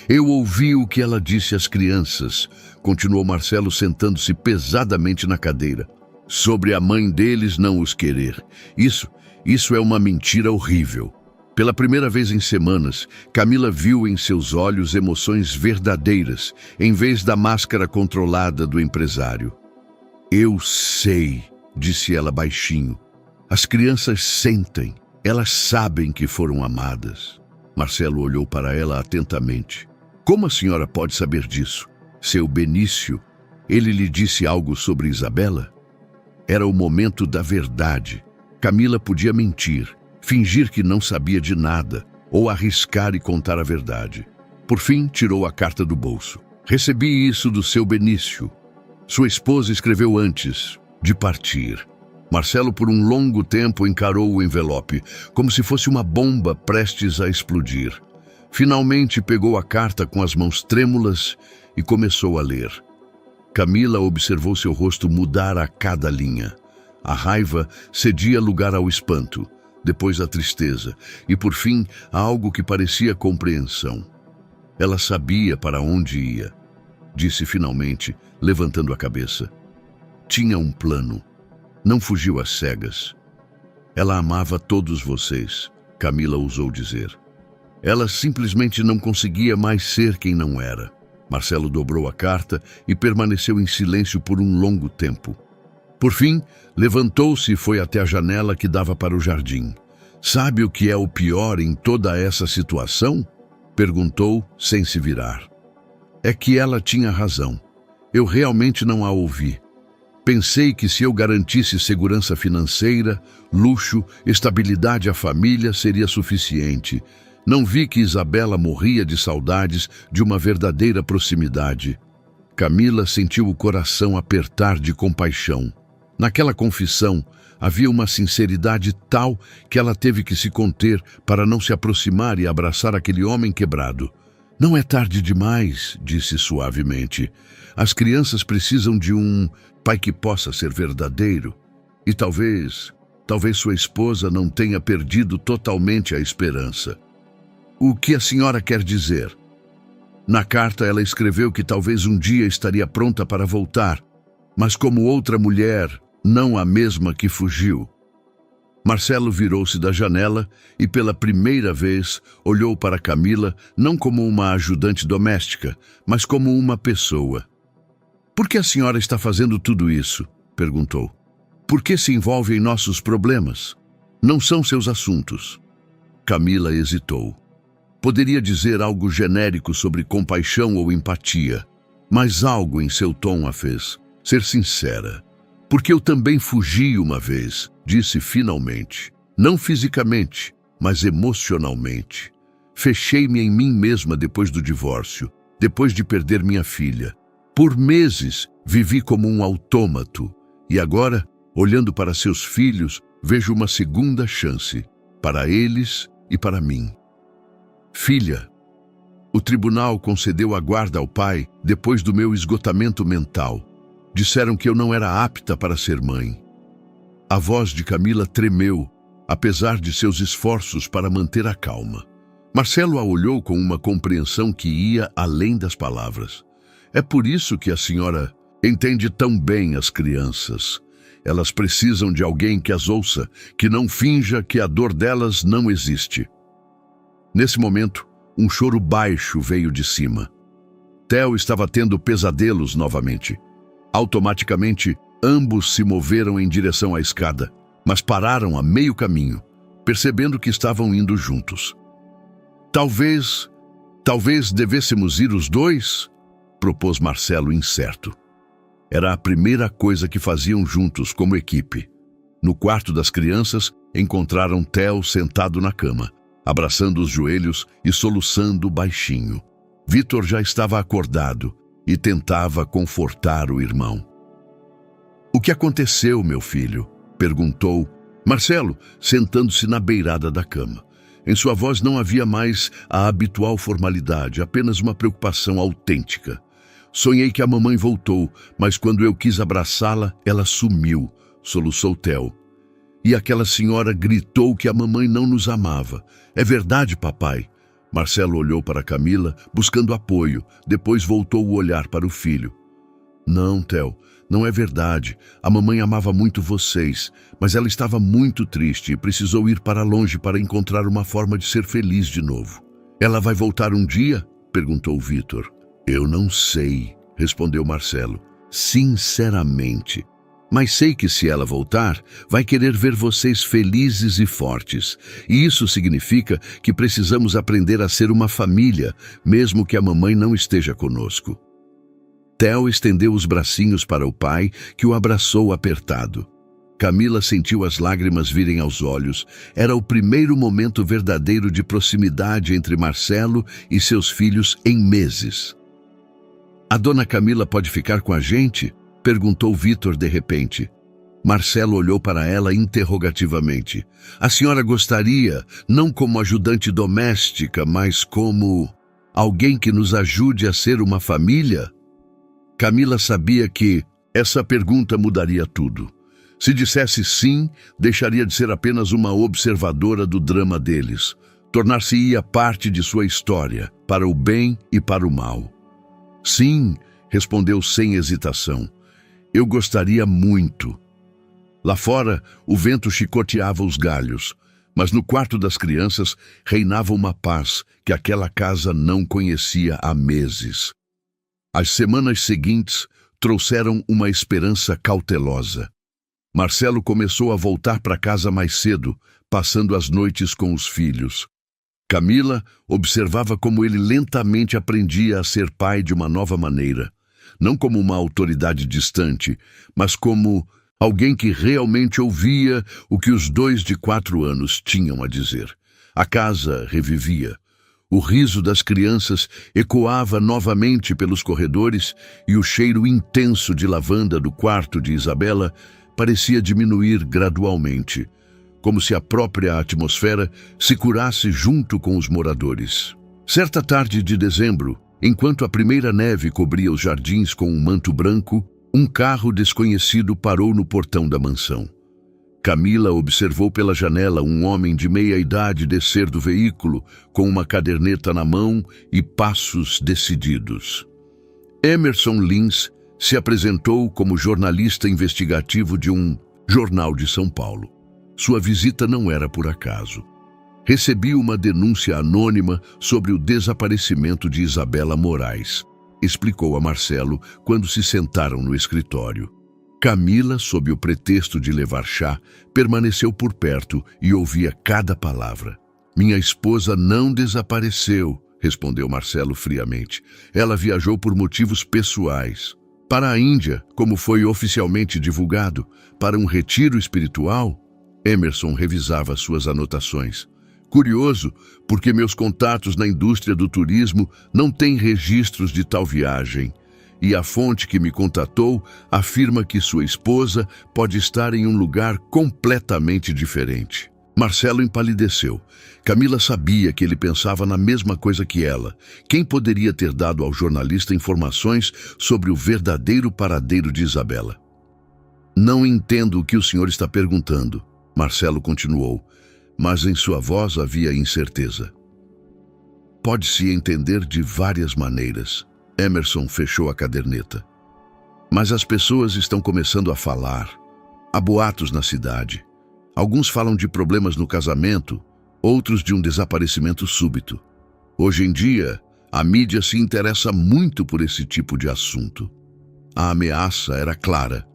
«Eu ouvi o que ela disse às crianças», continuou Marcelo, sentando-se pesadamente na cadeira. «Sobre a mãe deles não os querer. Isso é uma mentira horrível». Pela primeira vez em semanas, Camila viu em seus olhos emoções verdadeiras, em vez da máscara controlada do empresário. «Eu sei», disse ela baixinho. «As crianças sentem, elas sabem que foram amadas». Marcelo olhou para ela atentamente. «Como a senhora pode saber disso? Seu Benício, ele lhe disse algo sobre Isabela?» Era o momento da verdade. Camila podia mentir, fingir que não sabia de nada, ou arriscar e contar a verdade. Por fim, tirou a carta do bolso. «Recebi isso do seu Benício». Sua esposa escreveu antes de partir. Marcelo, por um longo tempo, encarou o envelope, como se fosse uma bomba prestes a explodir. Finalmente pegou a carta com as mãos trêmulas e começou a ler. Camila observou seu rosto mudar a cada linha. A raiva cedia lugar ao espanto, depois a tristeza e, por fim, a algo que parecia compreensão. Ela sabia para onde ia, disse finalmente, levantando a cabeça. Tinha um plano. Não fugiu às cegas. Ela amava todos vocês, Camila ousou dizer. Ela simplesmente não conseguia mais ser quem não era. Marcelo dobrou a carta e permaneceu em silêncio por um longo tempo. Por fim, levantou-se e foi até a janela que dava para o jardim. Sabe o que é o pior em toda essa situação? Perguntou, sem se virar. É que ela tinha razão. Eu realmente não a ouvi. Pensei que se eu garantisse segurança financeira, luxo, estabilidade à família, seria suficiente. Não vi que Isabela morria de saudades de uma verdadeira proximidade. Camila sentiu o coração apertar de compaixão. Naquela confissão, havia uma sinceridade tal que ela teve que se conter para não se aproximar e abraçar aquele homem quebrado. Não é tarde demais, disse suavemente. As crianças precisam de um pai que possa ser verdadeiro. E talvez sua esposa não tenha perdido totalmente a esperança. O que a senhora quer dizer? Na carta ela escreveu que talvez um dia estaria pronta para voltar, mas como outra mulher, não a mesma que fugiu. Marcelo virou-se da janela e pela primeira vez olhou para Camila não como uma ajudante doméstica, mas como uma pessoa. Por que a senhora está fazendo tudo isso? Perguntou. Por que se envolve em nossos problemas? Não são seus assuntos. Camila hesitou. Poderia dizer algo genérico sobre compaixão ou empatia, mas algo em seu tom a fez ser sincera. Porque eu também fugi uma vez, disse finalmente. Não fisicamente, mas emocionalmente. Fechei-me em mim mesma depois do divórcio, depois de perder minha filha. Por meses vivi como um autômato e agora, olhando para seus filhos, vejo uma segunda chance, para eles e para mim. Filha, o tribunal concedeu a guarda ao pai depois do meu esgotamento mental. Disseram que eu não era apta para ser mãe. A voz de Camila tremeu, apesar de seus esforços para manter a calma. Marcelo a olhou com uma compreensão que ia além das palavras. É por isso que a senhora entende tão bem as crianças. Elas precisam de alguém que as ouça, que não finja que a dor delas não existe. Nesse momento, um choro baixo veio de cima. Theo estava tendo pesadelos novamente. Automaticamente, ambos se moveram em direção à escada, mas pararam a meio caminho, percebendo que estavam indo juntos. Talvez devêssemos ir os dois, propôs Marcelo incerto. Era a primeira coisa que faziam juntos como equipe. No quarto das crianças, encontraram Theo sentado na cama, abraçando os joelhos e soluçando baixinho. Vitor já estava acordado e tentava confortar o irmão. O que aconteceu, meu filho? Perguntou Marcelo, sentando-se na beirada da cama. Em sua voz não havia mais a habitual formalidade, apenas uma preocupação autêntica. Sonhei que a mamãe voltou, mas quando eu quis abraçá-la, ela sumiu, soluçou Theo. E aquela senhora gritou que a mamãe não nos amava. É verdade, papai? Marcelo olhou para Camila, buscando apoio, depois voltou o olhar para o filho. Não, Theo, não é verdade. A mamãe amava muito vocês, mas ela estava muito triste e precisou ir para longe para encontrar uma forma de ser feliz de novo. Ela vai voltar um dia? Perguntou Vitor. Eu não sei, respondeu Marcelo. Sinceramente. Mas sei que se ela voltar, vai querer ver vocês felizes e fortes. E isso significa que precisamos aprender a ser uma família, mesmo que a mamãe não esteja conosco. Theo estendeu os bracinhos para o pai, que o abraçou apertado. Camila sentiu as lágrimas virem aos olhos. Era o primeiro momento verdadeiro de proximidade entre Marcelo e seus filhos em meses. A dona Camila pode ficar com a gente? Perguntou Vitor de repente. Marcelo olhou para ela interrogativamente. A senhora gostaria, não como ajudante doméstica, mas como alguém que nos ajude a ser uma família? Camila sabia que essa pergunta mudaria tudo. Se dissesse sim, deixaria de ser apenas uma observadora do drama deles. Tornar-se-ia parte de sua história, para o bem e para o mal. Sim, respondeu sem hesitação. Eu gostaria muito. Lá fora, o vento chicoteava os galhos, mas no quarto das crianças reinava uma paz que aquela casa não conhecia há meses. As semanas seguintes trouxeram uma esperança cautelosa. Marcelo começou a voltar para casa mais cedo, passando as noites com os filhos. Camila observava como ele lentamente aprendia a ser pai de uma nova maneira, não como uma autoridade distante, mas como alguém que realmente ouvia o que os 2 de 4 anos tinham a dizer. A casa revivia. O riso das crianças ecoava novamente pelos corredores e o cheiro intenso de lavanda do quarto de Isabela parecia diminuir gradualmente, como se a própria atmosfera se curasse junto com os moradores. Certa tarde de dezembro, enquanto a primeira neve cobria os jardins com um manto branco, um carro desconhecido parou no portão da mansão. Camila observou pela janela um homem de meia idade descer do veículo, com uma caderneta na mão e passos decididos. Emerson Lins se apresentou como jornalista investigativo de um jornal de São Paulo. Sua visita não era por acaso. Recebi uma denúncia anônima sobre o desaparecimento de Isabela Moraes, explicou a Marcelo quando se sentaram no escritório. Camila, sob o pretexto de levar chá, permaneceu por perto e ouvia cada palavra. Minha esposa não desapareceu, respondeu Marcelo friamente. Ela viajou por motivos pessoais. Para a Índia, como foi oficialmente divulgado, para um retiro espiritual. Emerson revisava suas anotações. Curioso, porque meus contatos na indústria do turismo não têm registros de tal viagem. E a fonte que me contatou afirma que sua esposa pode estar em um lugar completamente diferente. Marcelo empalideceu. Camila sabia que ele pensava na mesma coisa que ela. Quem poderia ter dado ao jornalista informações sobre o verdadeiro paradeiro de Isabela? Não entendo o que o senhor está perguntando, Marcelo continuou, mas em sua voz havia incerteza. Pode-se entender de várias maneiras. Emerson fechou a caderneta. Mas as pessoas estão começando a falar. Há boatos na cidade. Alguns falam de problemas no casamento, outros de um desaparecimento súbito. Hoje em dia, a mídia se interessa muito por esse tipo de assunto. A ameaça era clara.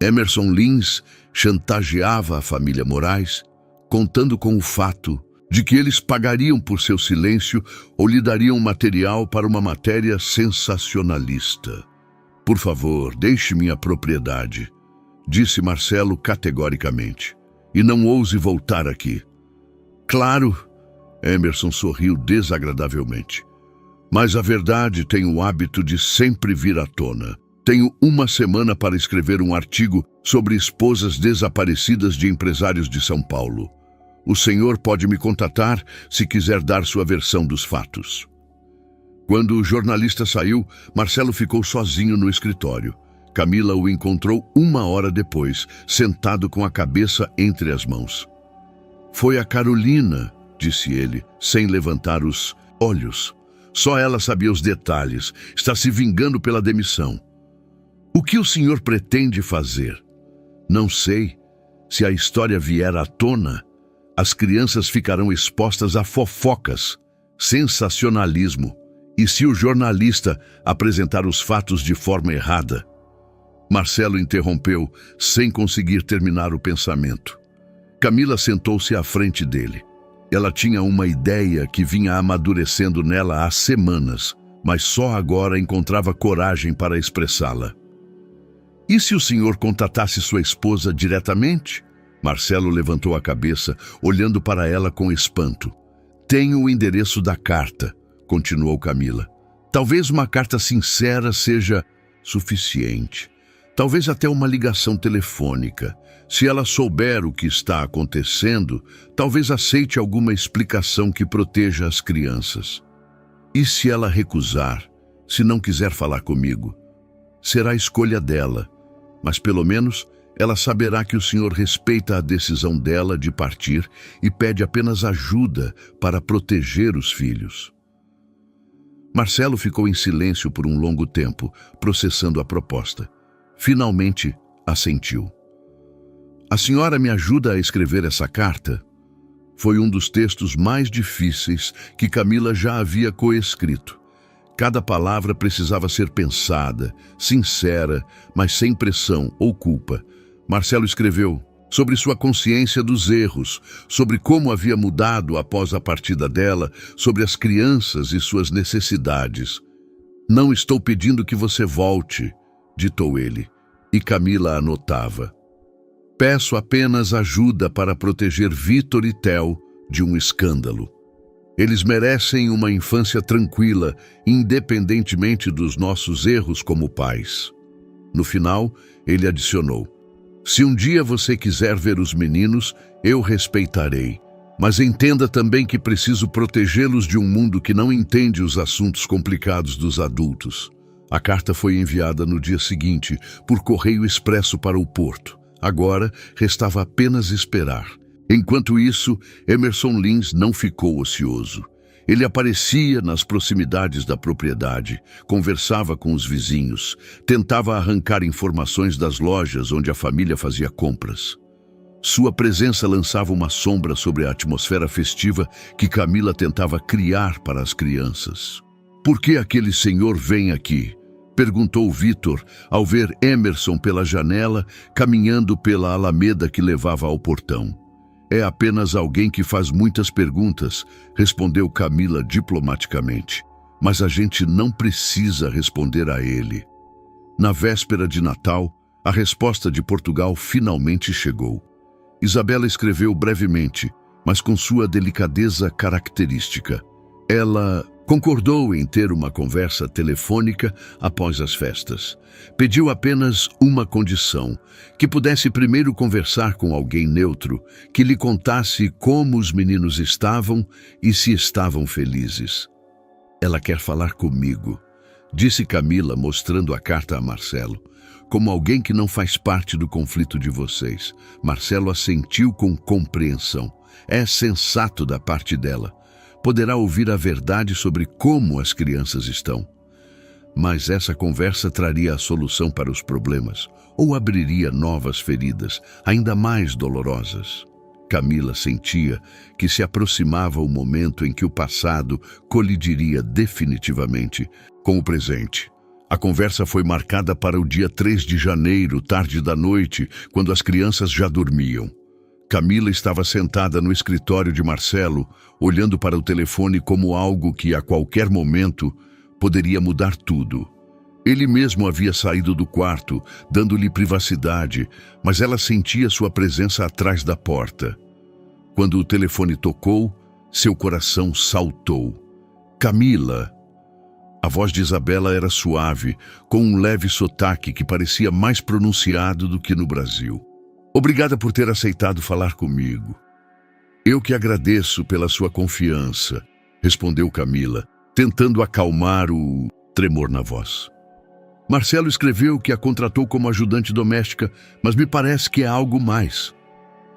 Emerson Lins chantageava a família Moraes, contando com o fato de que eles pagariam por seu silêncio ou lhe dariam material para uma matéria sensacionalista. Por favor, deixe minha propriedade, disse Marcelo categoricamente, e não ouse voltar aqui. Claro, Emerson sorriu desagradavelmente, mas a verdade tem o hábito de sempre vir à tona. Tenho uma semana para escrever um artigo sobre esposas desaparecidas de empresários de São Paulo. O senhor pode me contatar se quiser dar sua versão dos fatos. Quando o jornalista saiu, Marcelo ficou sozinho no escritório. Camila o encontrou 1 hora depois, sentado com a cabeça entre as mãos. Foi a Carolina, disse ele, sem levantar os olhos. Só ela sabia os detalhes. Está se vingando pela demissão. O que o senhor pretende fazer? Não sei. Se a história vier à tona, as crianças ficarão expostas a fofocas, sensacionalismo, e se o jornalista apresentar os fatos de forma errada. Marcelo interrompeu, sem conseguir terminar o pensamento. Camila sentou-se à frente dele. Ela tinha uma ideia que vinha amadurecendo nela há semanas, mas só agora encontrava coragem para expressá-la. E se o senhor contatasse sua esposa diretamente? Marcelo levantou a cabeça, olhando para ela com espanto. Tenho o endereço da carta, continuou Camila. Talvez uma carta sincera seja suficiente. Talvez até uma ligação telefônica. Se ela souber o que está acontecendo, talvez aceite alguma explicação que proteja as crianças. E se ela recusar, se não quiser falar comigo? Será a escolha dela, mas pelo menos ela saberá que o Senhor respeita a decisão dela de partir e pede apenas ajuda para proteger os filhos. Marcelo ficou em silêncio por um longo tempo, processando a proposta. Finalmente, assentiu. A senhora me ajuda a escrever essa carta? Foi um dos textos mais difíceis que Camila já havia coescrito. Cada palavra precisava ser pensada, sincera, mas sem pressão ou culpa. Marcelo escreveu sobre sua consciência dos erros, sobre como havia mudado após a partida dela, sobre as crianças e suas necessidades. Não estou pedindo que você volte, ditou ele, e Camila anotava. Peço apenas ajuda para proteger Vitor e Theo de um escândalo. Eles merecem uma infância tranquila, independentemente dos nossos erros como pais. No final, ele adicionou: se um dia você quiser ver os meninos, eu respeitarei. Mas entenda também que preciso protegê-los de um mundo que não entende os assuntos complicados dos adultos. A carta foi enviada no dia seguinte, por correio expresso para o porto. Agora, restava apenas esperar. Enquanto isso, Emerson Lins não ficou ocioso. Ele aparecia nas proximidades da propriedade, conversava com os vizinhos, tentava arrancar informações das lojas onde a família fazia compras. Sua presença lançava uma sombra sobre a atmosfera festiva que Camila tentava criar para as crianças. Por que aquele senhor vem aqui? Perguntou Vitor ao ver Emerson pela janela, caminhando pela alameda que levava ao portão. É apenas alguém que faz muitas perguntas, respondeu Camila diplomaticamente. Mas a gente não precisa responder a ele. Na véspera de Natal, a resposta de Portugal finalmente chegou. Isabela escreveu brevemente, mas com sua delicadeza característica. Ela concordou em ter uma conversa telefônica após as festas. Pediu apenas uma condição: que pudesse primeiro conversar com alguém neutro, que lhe contasse como os meninos estavam e se estavam felizes. Ela quer falar comigo, disse Camila, mostrando a carta a Marcelo, como alguém que não faz parte do conflito de vocês. Marcelo assentiu com compreensão. É sensato da parte dela. Poderá ouvir a verdade sobre como as crianças estão. Mas essa conversa traria a solução para os problemas, ou abriria novas feridas, ainda mais dolorosas. Camila sentia que se aproximava o momento em que o passado colidiria definitivamente com o presente. A conversa foi marcada para o dia 3 de janeiro, tarde da noite, quando as crianças já dormiam. Camila estava sentada no escritório de Marcelo, olhando para o telefone como algo que, a qualquer momento, poderia mudar tudo. Ele mesmo havia saído do quarto, dando-lhe privacidade, mas ela sentia sua presença atrás da porta. Quando o telefone tocou, seu coração saltou. Camila! A voz de Isabela era suave, com um leve sotaque que parecia mais pronunciado do que no Brasil. Obrigada por ter aceitado falar comigo. Eu que agradeço pela sua confiança, respondeu Camila, tentando acalmar o tremor na voz. Marcelo escreveu que a contratou como ajudante doméstica, mas me parece que é algo mais.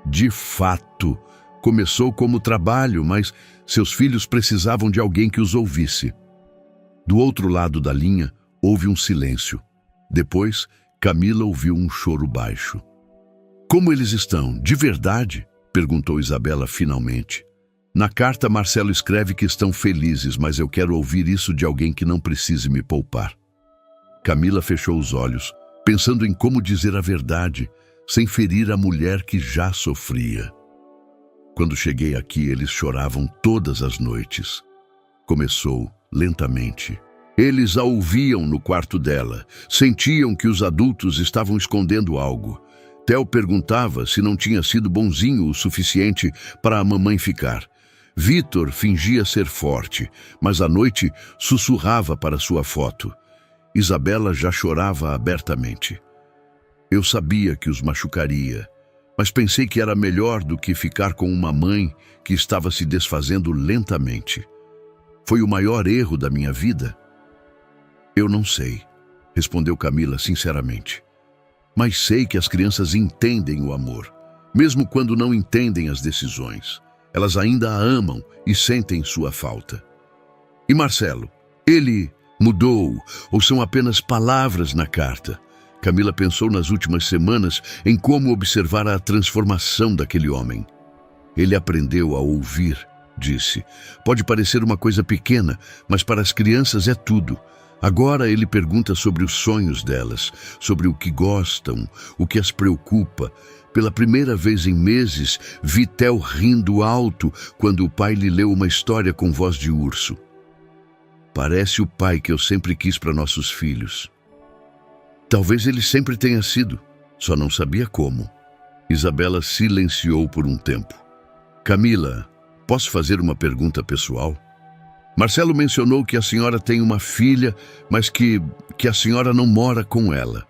De fato, começou como trabalho, mas seus filhos precisavam de alguém que os ouvisse. Do outro lado da linha, houve um silêncio. Depois, Camila ouviu um choro baixo. Como eles estão, de verdade? Perguntou Isabela finalmente. Na carta, Marcelo escreve que estão felizes, mas eu quero ouvir isso de alguém que não precise me poupar. Camila fechou os olhos, pensando em como dizer a verdade, sem ferir a mulher que já sofria. Quando cheguei aqui, eles choravam todas as noites. Começou lentamente. Eles a ouviam no quarto dela, sentiam que os adultos estavam escondendo algo. Theo perguntava se não tinha sido bonzinho o suficiente para a mamãe ficar. Vitor fingia ser forte, mas à noite sussurrava para sua foto. Isabela já chorava abertamente. Eu sabia que os machucaria, mas pensei que era melhor do que ficar com uma mãe que estava se desfazendo lentamente. Foi o maior erro da minha vida? Eu não sei, respondeu Camila sinceramente. Mas sei que as crianças entendem o amor, mesmo quando não entendem as decisões. Elas ainda a amam e sentem sua falta. E Marcelo? Ele mudou ou são apenas palavras na carta? Camila pensou nas últimas semanas em como observar a transformação daquele homem. Ele aprendeu a ouvir, disse. Pode parecer uma coisa pequena, mas para as crianças é tudo. Agora ele pergunta sobre os sonhos delas, sobre o que gostam, o que as preocupa. Pela primeira vez em meses, vi Theo rindo alto quando o pai lhe leu uma história com voz de urso. Parece o pai que eu sempre quis para nossos filhos. Talvez ele sempre tenha sido, só não sabia como. Isabela silenciou por um tempo. Camila, posso fazer uma pergunta pessoal? Marcelo mencionou que a senhora tem uma filha, mas que a senhora não mora com ela.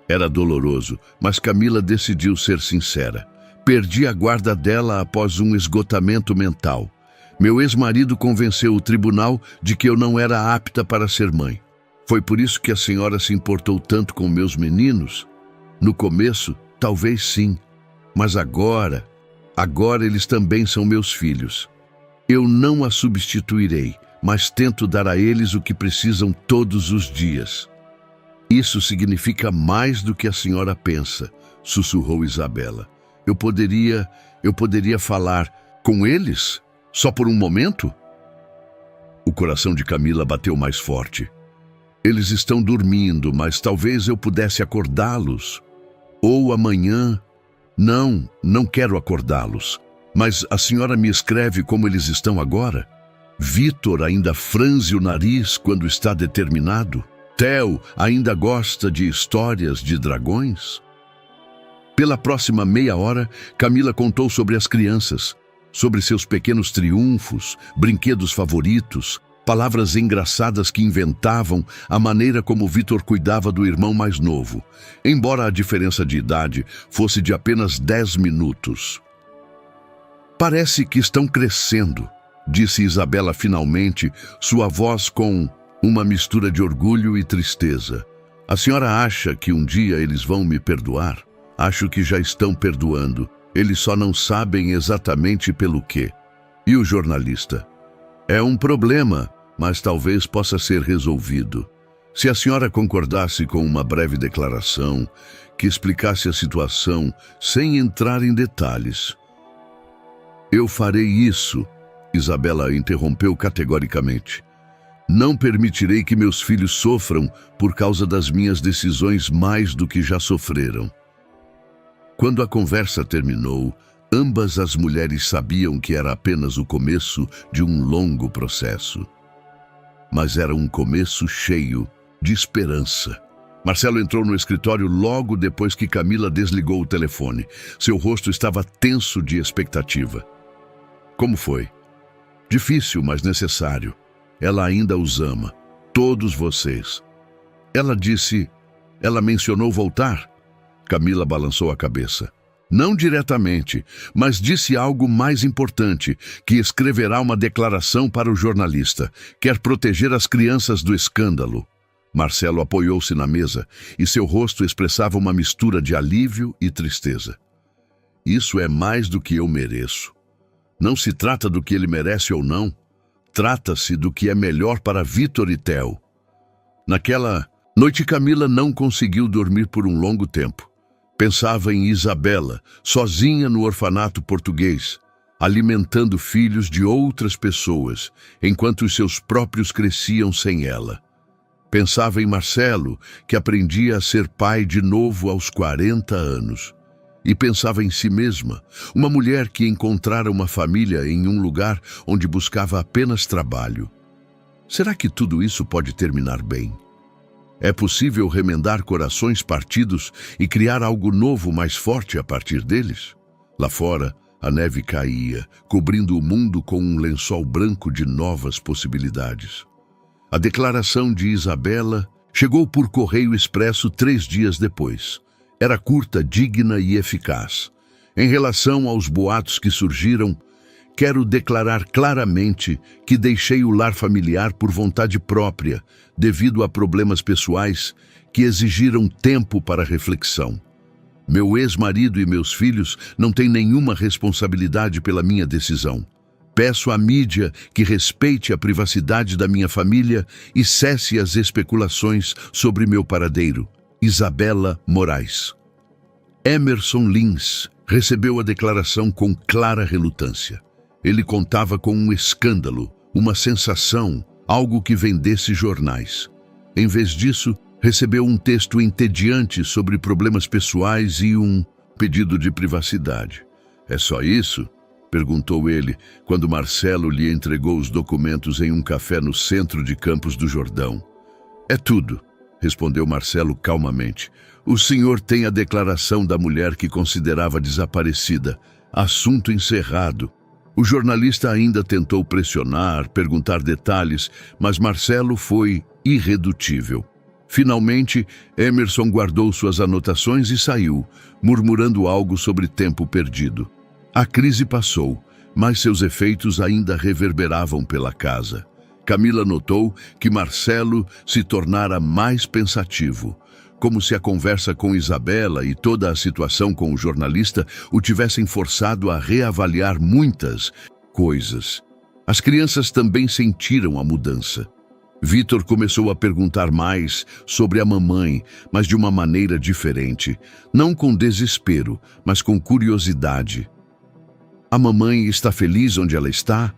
Era doloroso, mas Camila decidiu ser sincera. Perdi a guarda dela após um esgotamento mental. Meu ex-marido convenceu o tribunal de que eu não era apta para ser mãe. Foi por isso que a senhora se importou tanto com meus meninos? No começo, talvez sim, mas agora eles também são meus filhos. Eu não a substituirei, mas tento dar a eles o que precisam todos os dias. Isso significa mais do que a senhora pensa, sussurrou Isabela. Eu poderia falar com eles? Só por um momento? O coração de Camila bateu mais forte. Eles estão dormindo, mas talvez eu pudesse acordá-los. Ou amanhã. Não quero acordá-los. Mas a senhora me escreve como eles estão agora? Vitor ainda franze o nariz quando está determinado? Theo ainda gosta de histórias de dragões? Pela próxima meia hora, Camila contou sobre as crianças, sobre seus pequenos triunfos, brinquedos favoritos, palavras engraçadas que inventavam, a maneira como Vitor cuidava do irmão mais novo, embora a diferença de idade fosse de apenas 10 minutos. Parece que estão crescendo, disse Isabela finalmente, sua voz com uma mistura de orgulho e tristeza. A senhora acha que um dia eles vão me perdoar? Acho que já estão perdoando. Eles só não sabem exatamente pelo quê. E o jornalista? É um problema, mas talvez possa ser resolvido. Se a senhora concordasse com uma breve declaração que explicasse a situação sem entrar em detalhes. Eu farei isso, Isabela interrompeu categoricamente. Não permitirei que meus filhos sofram por causa das minhas decisões mais do que já sofreram. Quando a conversa terminou, ambas as mulheres sabiam que era apenas o começo de um longo processo. Mas era um começo cheio de esperança. Marcelo entrou no escritório logo depois que Camila desligou o telefone. Seu rosto estava tenso de expectativa. Como foi? Difícil, mas necessário. Ela ainda os ama. Todos vocês. Ela mencionou voltar? Camila balançou a cabeça. Não diretamente, mas disse algo mais importante, que escreverá uma declaração para o jornalista. Quer proteger as crianças do escândalo. Marcelo apoiou-se na mesa e seu rosto expressava uma mistura de alívio e tristeza. Isso é mais do que eu mereço. Não se trata do que ele merece ou não. Trata-se do que é melhor para Vitor e Theo. Naquela noite, Camila não conseguiu dormir por um longo tempo. Pensava em Isabela, sozinha no orfanato português, alimentando filhos de outras pessoas, enquanto os seus próprios cresciam sem ela. Pensava em Marcelo, que aprendia a ser pai de novo aos 40 anos. E pensava em si mesma, uma mulher que encontrara uma família em um lugar onde buscava apenas trabalho. Será que tudo isso pode terminar bem? É possível remendar corações partidos e criar algo novo mais forte a partir deles? Lá fora, a neve caía, cobrindo o mundo com um lençol branco de novas possibilidades. A declaração de Isabela chegou por correio expresso 3 dias depois. Era curta, digna e eficaz. Em relação aos boatos que surgiram, quero declarar claramente que deixei o lar familiar por vontade própria, devido a problemas pessoais que exigiram tempo para reflexão. Meu ex-marido e meus filhos não têm nenhuma responsabilidade pela minha decisão. Peço à mídia que respeite a privacidade da minha família e cesse as especulações sobre meu paradeiro. Isabela Moraes. Emerson Lins recebeu a declaração com clara relutância. Ele contava com um escândalo, uma sensação, algo que vendesse jornais. Em vez disso, recebeu um texto entediante sobre problemas pessoais e um pedido de privacidade. É só isso? Perguntou ele, quando Marcelo lhe entregou os documentos em um café no centro de Campos do Jordão. É tudo, respondeu Marcelo calmamente. O senhor tem a declaração da mulher que considerava desaparecida. Assunto encerrado. O jornalista ainda tentou pressionar, perguntar detalhes, mas Marcelo foi irredutível. Finalmente, Emerson guardou suas anotações e saiu, murmurando algo sobre tempo perdido. A crise passou, mas seus efeitos ainda reverberavam pela casa. Camila notou que Marcelo se tornara mais pensativo, como se a conversa com Isabela e toda a situação com o jornalista o tivessem forçado a reavaliar muitas coisas. As crianças também sentiram a mudança. Vitor começou a perguntar mais sobre a mamãe, mas de uma maneira diferente, não com desespero, mas com curiosidade. A mamãe está feliz onde ela está?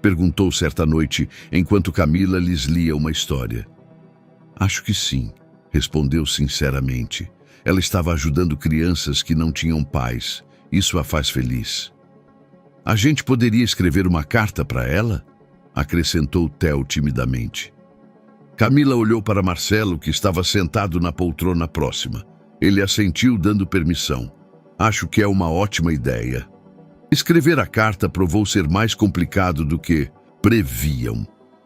Perguntou certa noite, enquanto Camila lhes lia uma história. Acho que sim, respondeu sinceramente. Ela estava ajudando crianças que não tinham pais. Isso a faz feliz. A gente poderia escrever uma carta para ela? Acrescentou Theo timidamente. Camila olhou para Marcelo, que estava sentado na poltrona próxima. Ele assentiu, dando permissão. Acho que é uma ótima ideia. Escrever a carta provou ser mais complicado do que previam.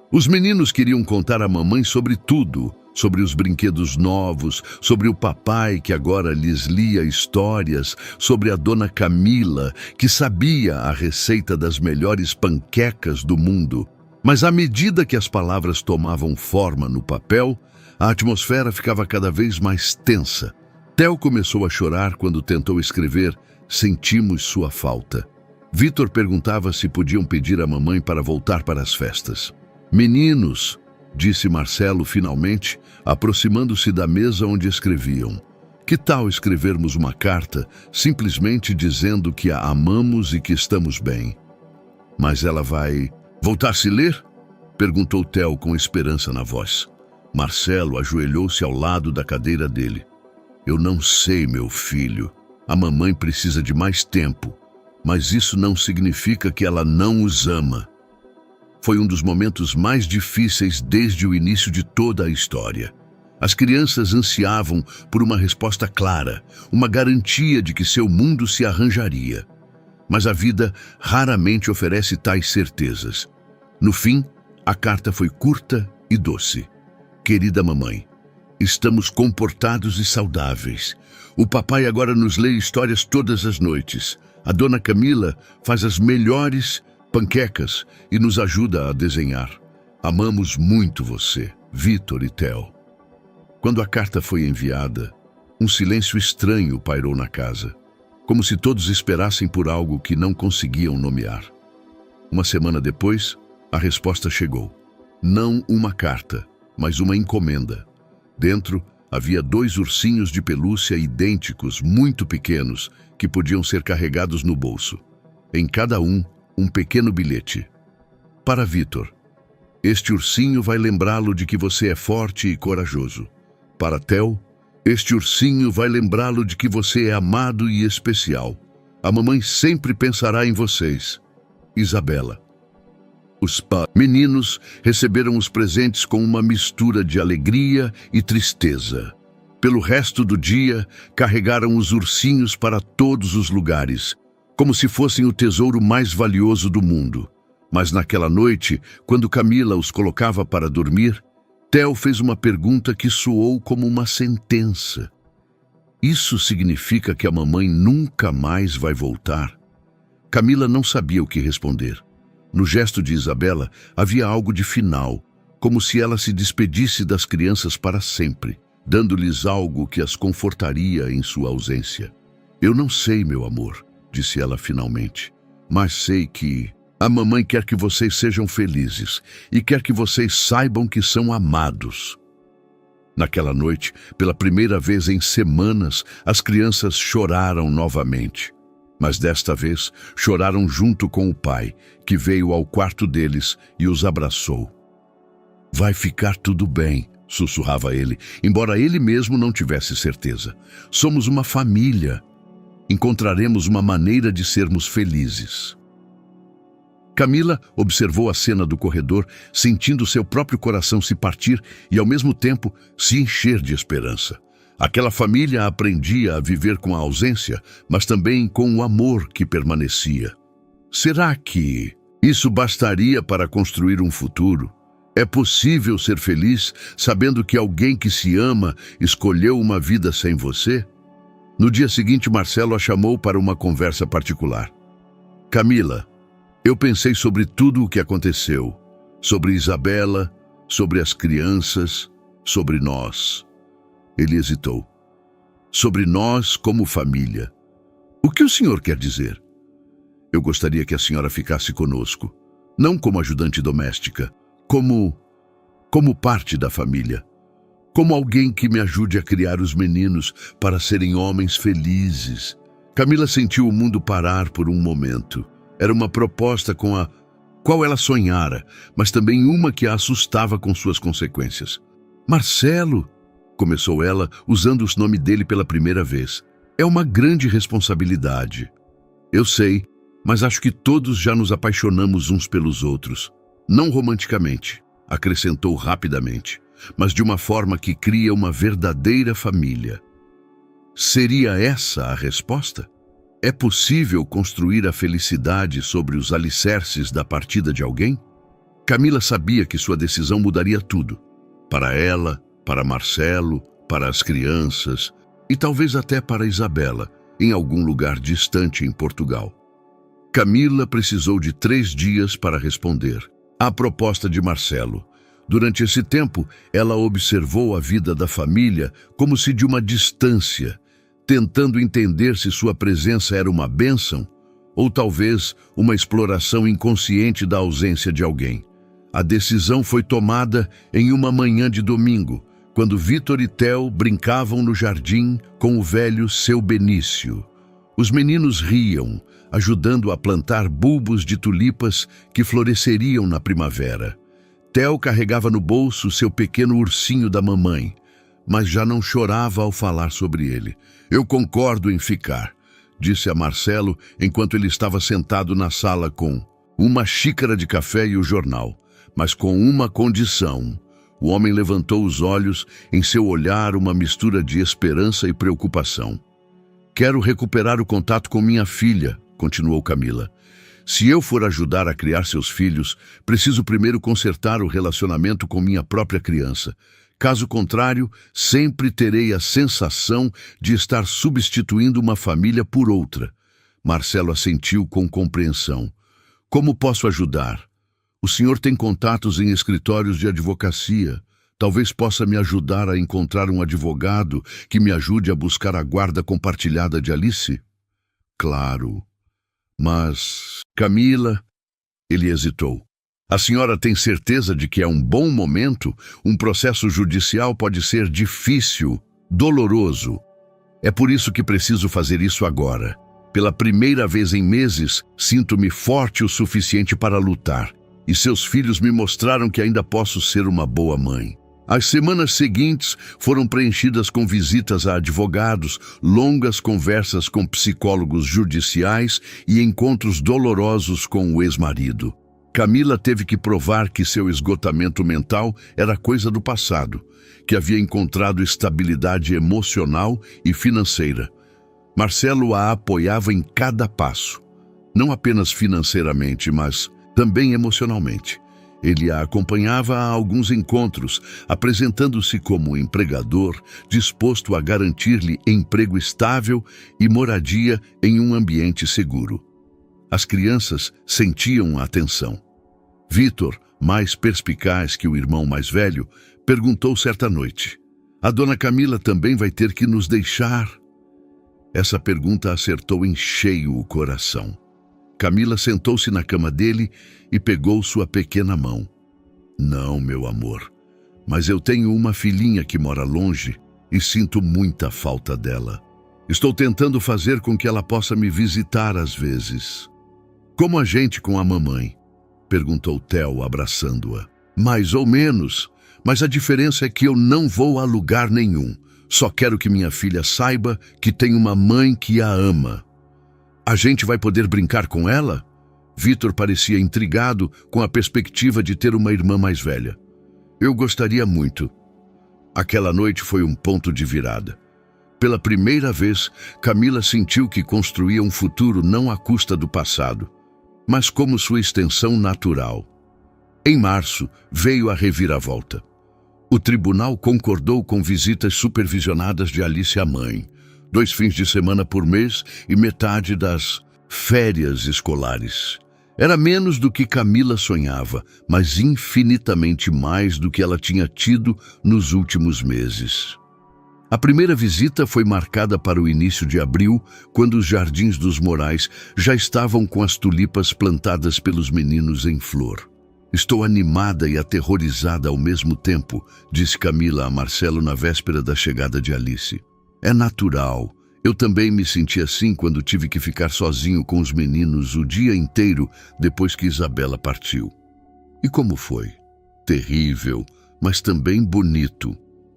Os meninos queriam contar à mamãe sobre tudo, sobre os brinquedos novos, sobre o papai que agora lhes lia histórias, sobre a dona Camila, que sabia a receita das melhores panquecas do mundo. Mas à medida que as palavras tomavam forma no papel, a atmosfera ficava cada vez mais tensa. Theo começou a chorar quando tentou escrever "Sentimos sua falta". Vitor perguntava se podiam pedir à mamãe para voltar para as festas. "Meninos", disse Marcelo finalmente, aproximando-se da mesa onde escreviam. "Que tal escrevermos uma carta, simplesmente dizendo que a amamos e que estamos bem?" "Mas ela vai voltar a se ler?" perguntou Theo com esperança na voz. Marcelo ajoelhou-se ao lado da cadeira dele. "Eu não sei, meu filho. A mamãe precisa de mais tempo. Mas isso não significa que ela não os ama." Foi um dos momentos mais difíceis desde o início de toda a história. As crianças ansiavam por uma resposta clara, uma garantia de que seu mundo se arranjaria. Mas a vida raramente oferece tais certezas. No fim, a carta foi curta e doce. "Querida mamãe, estamos comportados e saudáveis. O papai agora nos lê histórias todas as noites. A dona Camila faz as melhores panquecas e nos ajuda a desenhar. Amamos muito você, Vitor e Theo." Quando a carta foi enviada, um silêncio estranho pairou na casa, como se todos esperassem por algo que não conseguiam nomear. Uma semana depois, a resposta chegou. Não uma carta, mas uma encomenda. Dentro, havia 2 ursinhos de pelúcia idênticos, muito pequenos, que podiam ser carregados no bolso. Em cada um pequeno bilhete. "Para Vitor. Este ursinho vai lembrá-lo de que você é forte e corajoso. Para Theo. Este ursinho vai lembrá-lo de que você é amado e especial. A mamãe sempre pensará em vocês. Isabela." Os meninos receberam os presentes com uma mistura de alegria e tristeza. Pelo resto do dia, carregaram os ursinhos para todos os lugares, como se fossem o tesouro mais valioso do mundo. Mas naquela noite, quando Camila os colocava para dormir, Theo fez uma pergunta que soou como uma sentença. Isso significa que a mamãe nunca mais vai voltar? Camila não sabia o que responder. No gesto de Isabela havia algo de final, como se ela se despedisse das crianças para sempre, dando-lhes algo que as confortaria em sua ausência. Eu não sei, meu amor, disse ela finalmente, mas sei que a mamãe quer que vocês sejam felizes e quer que vocês saibam que são amados. Naquela noite, pela primeira vez em semanas, as crianças choraram novamente. Mas desta vez, choraram junto com o pai, que veio ao quarto deles e os abraçou. Vai ficar tudo bem, sussurrava ele, embora ele mesmo não tivesse certeza. Somos uma família. Encontraremos uma maneira de sermos felizes. Camila observou a cena do corredor, sentindo seu próprio coração se partir e, ao mesmo tempo, se encher de esperança. Aquela família aprendia a viver com a ausência, mas também com o amor que permanecia. Será que isso bastaria para construir um futuro? É possível ser feliz sabendo que alguém que se ama escolheu uma vida sem você? No dia seguinte, Marcelo a chamou para uma conversa particular. Camila, eu pensei sobre tudo o que aconteceu, sobre Isabela, sobre as crianças, sobre nós. Ele hesitou. Sobre nós como família. O que o senhor quer dizer? Eu gostaria que a senhora ficasse conosco, não como ajudante doméstica, como parte da família. Como alguém que me ajude a criar os meninos para serem homens felizes. Camila sentiu o mundo parar por um momento. Era uma proposta com a qual ela sonhara, mas também uma que a assustava com suas consequências. Marcelo, começou ela, usando o nome dele pela primeira vez. É uma grande responsabilidade. Eu sei, mas acho que todos já nos apaixonamos uns pelos outros. Não romanticamente, acrescentou rapidamente, mas de uma forma que cria uma verdadeira família. Seria essa a resposta? É possível construir a felicidade sobre os alicerces da partida de alguém? Camila sabia que sua decisão mudaria tudo. Para ela, para Marcelo, para as crianças e talvez até para Isabela, em algum lugar distante em Portugal. Camila precisou de 3 dias para responder à proposta de Marcelo. Durante esse tempo, ela observou a vida da família como se de uma distância, tentando entender se sua presença era uma bênção ou talvez uma exploração inconsciente da ausência de alguém. A decisão foi tomada em uma manhã de domingo, quando Vitor e Theo brincavam no jardim com o velho seu Benício. Os meninos riam, ajudando a plantar bulbos de tulipas que floresceriam na primavera. Theo carregava no bolso seu pequeno ursinho da mamãe, mas já não chorava ao falar sobre ele. Eu concordo em ficar, disse a Marcelo enquanto ele estava sentado na sala com uma xícara de café e o jornal, mas com uma condição. O homem levantou os olhos, em seu olhar uma mistura de esperança e preocupação. Quero recuperar o contato com minha filha, continuou Camila. Se eu for ajudar a criar seus filhos, preciso primeiro consertar o relacionamento com minha própria criança. Caso contrário, sempre terei a sensação de estar substituindo uma família por outra. Marcelo assentiu com compreensão. Como posso ajudar? O senhor tem contatos em escritórios de advocacia. Talvez possa me ajudar a encontrar um advogado que me ajude a buscar a guarda compartilhada de Alice? Claro. Mas, Camila, ele hesitou. A senhora tem certeza de que é um bom momento? Um processo judicial pode ser difícil, doloroso. É por isso que preciso fazer isso agora. Pela primeira vez em meses, sinto-me forte o suficiente para lutar. E seus filhos me mostraram que ainda posso ser uma boa mãe. As semanas seguintes foram preenchidas com visitas a advogados, longas conversas com psicólogos judiciais e encontros dolorosos com o ex-marido. Camila teve que provar que seu esgotamento mental era coisa do passado, que havia encontrado estabilidade emocional e financeira. Marcelo a apoiava em cada passo, não apenas financeiramente, mas também emocionalmente. Ele a acompanhava a alguns encontros, apresentando-se como empregador, disposto a garantir-lhe emprego estável e moradia em um ambiente seguro. As crianças sentiam a atenção. Vítor, mais perspicaz que o irmão mais velho, perguntou certa noite: "A dona Camila também vai ter que nos deixar?" Essa pergunta acertou em cheio o coração. Camila sentou-se na cama dele e pegou sua pequena mão. "Não, meu amor, mas eu tenho uma filhinha que mora longe e sinto muita falta dela. Estou tentando fazer com que ela possa me visitar às vezes." "Como a gente com a mamãe?" perguntou Theo, abraçando-a. "Mais ou menos, mas a diferença é que eu não vou a lugar nenhum. Só quero que minha filha saiba que tem uma mãe que a ama." "A gente vai poder brincar com ela?" Vítor parecia intrigado com a perspectiva de ter uma irmã mais velha. "Eu gostaria muito." Aquela noite foi um ponto de virada. Pela primeira vez, Camila sentiu que construía um futuro não à custa do passado, mas como sua extensão natural. Em março, veio a reviravolta. O tribunal concordou com visitas supervisionadas de Alice à mãe, 2 fins de semana por mês e metade das férias escolares. Era menos do que Camila sonhava, mas infinitamente mais do que ela tinha tido nos últimos meses. A primeira visita foi marcada para o início de abril, quando os jardins dos Morais já estavam com as tulipas plantadas pelos meninos em flor. "Estou animada e aterrorizada ao mesmo tempo", disse Camila a Marcelo na véspera da chegada de Alice. "É natural. Eu também me senti assim quando tive que ficar sozinho com os meninos o dia inteiro depois que Isabela partiu." "E como foi?" "Terrível, mas também bonito.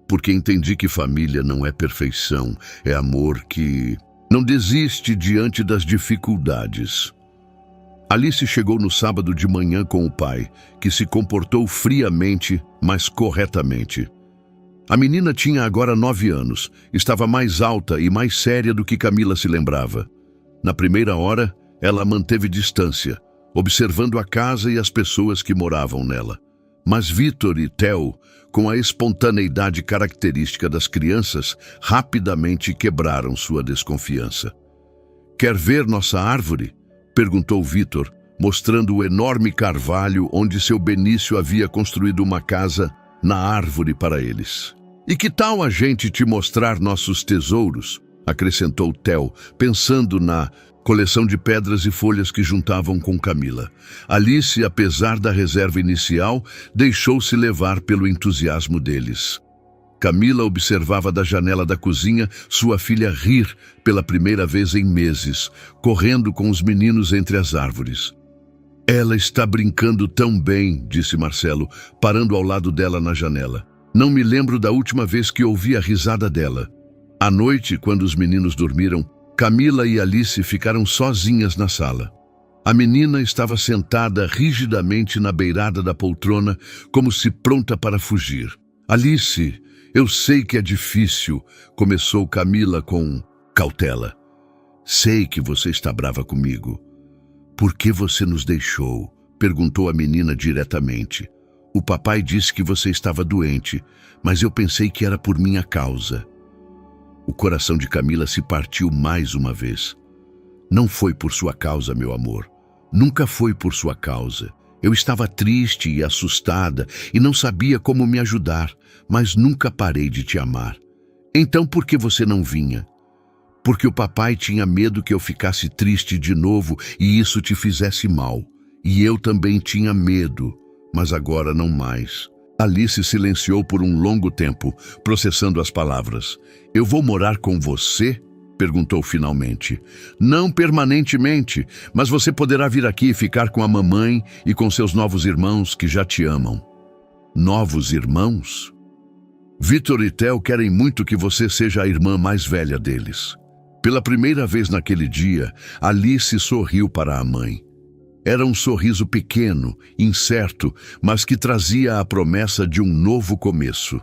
Porque entendi que família não é perfeição, é amor que não desiste diante das dificuldades." Alice chegou no sábado de manhã com o pai, que se comportou friamente, mas corretamente. A menina tinha agora 9 anos, estava mais alta e mais séria do que Camila se lembrava. Na primeira hora, ela manteve distância, observando a casa e as pessoas que moravam nela. Mas Vítor e Theo, com a espontaneidade característica das crianças, rapidamente quebraram sua desconfiança. "Quer ver nossa árvore?" perguntou Vítor, mostrando o enorme carvalho onde seu Benício havia construído uma casa na árvore para eles. "E que tal a gente te mostrar nossos tesouros?" acrescentou Theo, pensando na coleção de pedras e folhas que juntavam com Camila. Alice, apesar da reserva inicial, deixou-se levar pelo entusiasmo deles. Camila observava da janela da cozinha sua filha rir pela primeira vez em meses, correndo com os meninos entre as árvores. "Ela está brincando tão bem", disse Marcelo, parando ao lado dela na janela. "Não me lembro da última vez que ouvi a risada dela." À noite, quando os meninos dormiram, Camila e Alice ficaram sozinhas na sala. A menina estava sentada rigidamente na beirada da poltrona, como se pronta para fugir. "Alice, eu sei que é difícil", começou Camila com cautela. "Sei que você está brava comigo." "Por que você nos deixou?" perguntou a menina diretamente. "O papai disse que você estava doente, mas eu pensei que era por minha causa." O coração de Camila se partiu mais uma vez. "Não foi por sua causa, meu amor. Nunca foi por sua causa. Eu estava triste e assustada e não sabia como me ajudar, mas nunca parei de te amar." "Então por que você não vinha?" "Porque o papai tinha medo que eu ficasse triste de novo e isso te fizesse mal. E eu também tinha medo, mas agora não mais." Alice silenciou por um longo tempo, processando as palavras. "Eu vou morar com você?" perguntou finalmente. "Não permanentemente, mas você poderá vir aqui e ficar com a mamãe e com seus novos irmãos que já te amam." "Novos irmãos?" "Vítor e Theo querem muito que você seja a irmã mais velha deles." Pela primeira vez naquele dia, Alice sorriu para a mãe. Era um sorriso pequeno, incerto, mas que trazia a promessa de um novo começo.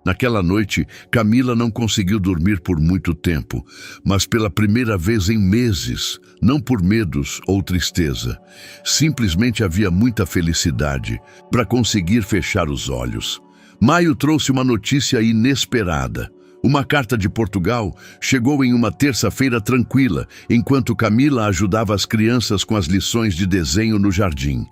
Naquela noite, Camila não conseguiu dormir por muito tempo, mas pela primeira vez em meses, não por medos ou tristeza. Simplesmente havia muita felicidade para conseguir fechar os olhos. Maio trouxe uma notícia inesperada. Uma carta de Portugal chegou em uma terça-feira tranquila, enquanto Camila ajudava as crianças com as lições de desenho no jardim.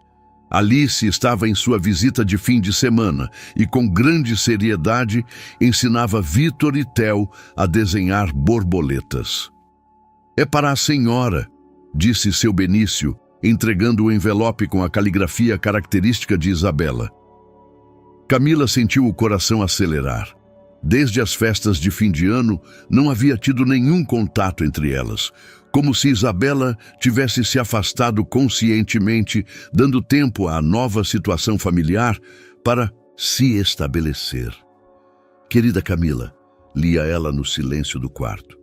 Alice estava em sua visita de fim de semana e, com grande seriedade, ensinava Vitor e Theo a desenhar borboletas. "É para a senhora", disse seu Benício, entregando o envelope com a caligrafia característica de Isabela. Camila sentiu o coração acelerar. Desde as festas de fim de ano, não havia tido nenhum contato entre elas, como se Isabela tivesse se afastado conscientemente, dando tempo à nova situação familiar para se estabelecer. "Querida Camila", lia ela no silêncio do quarto,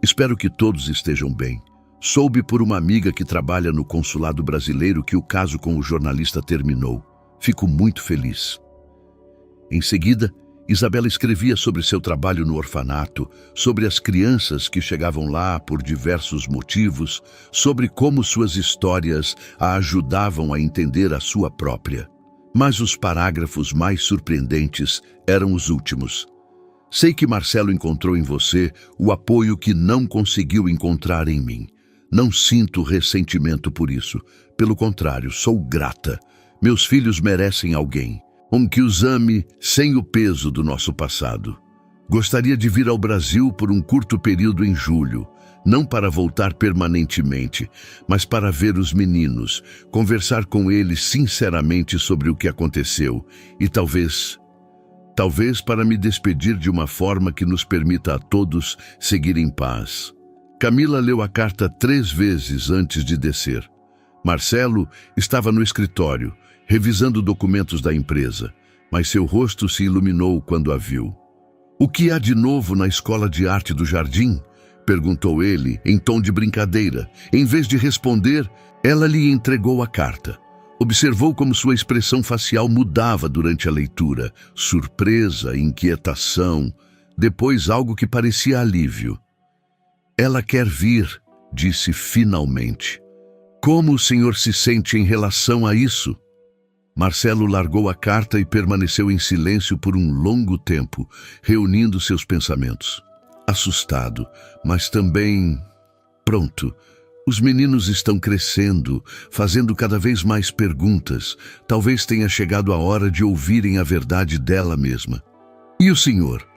"espero que todos estejam bem. Soube por uma amiga que trabalha no consulado brasileiro que o caso com o jornalista terminou. Fico muito feliz." Em seguida, Isabela escrevia sobre seu trabalho no orfanato, sobre as crianças que chegavam lá por diversos motivos, sobre como suas histórias a ajudavam a entender a sua própria. Mas os parágrafos mais surpreendentes eram os últimos. "Sei que Marcelo encontrou em você o apoio que não conseguiu encontrar em mim. Não sinto ressentimento por isso. Pelo contrário, sou grata. Meus filhos merecem alguém que os ame sem o peso do nosso passado. Gostaria de vir ao Brasil por um curto período em julho, não para voltar permanentemente, mas para ver os meninos, conversar com eles sinceramente sobre o que aconteceu e talvez para me despedir de uma forma que nos permita a todos seguir em paz." Camila leu a carta 3 vezes antes de descer. Marcelo estava no escritório, revisando documentos da empresa, mas seu rosto se iluminou quando a viu. "O que há de novo na escola de arte do jardim?" perguntou ele, em tom de brincadeira. Em vez de responder, ela lhe entregou a carta. Observou como sua expressão facial mudava durante a leitura. Surpresa, inquietação, depois algo que parecia alívio. "Ela quer vir", disse finalmente. "Como o senhor se sente em relação a isso?" Marcelo largou a carta e permaneceu em silêncio por um longo tempo, reunindo seus pensamentos. Assustado, mas também pronto. Os meninos estão crescendo, fazendo cada vez mais perguntas. Talvez tenha chegado a hora de ouvirem a verdade dela mesma. "E o senhor?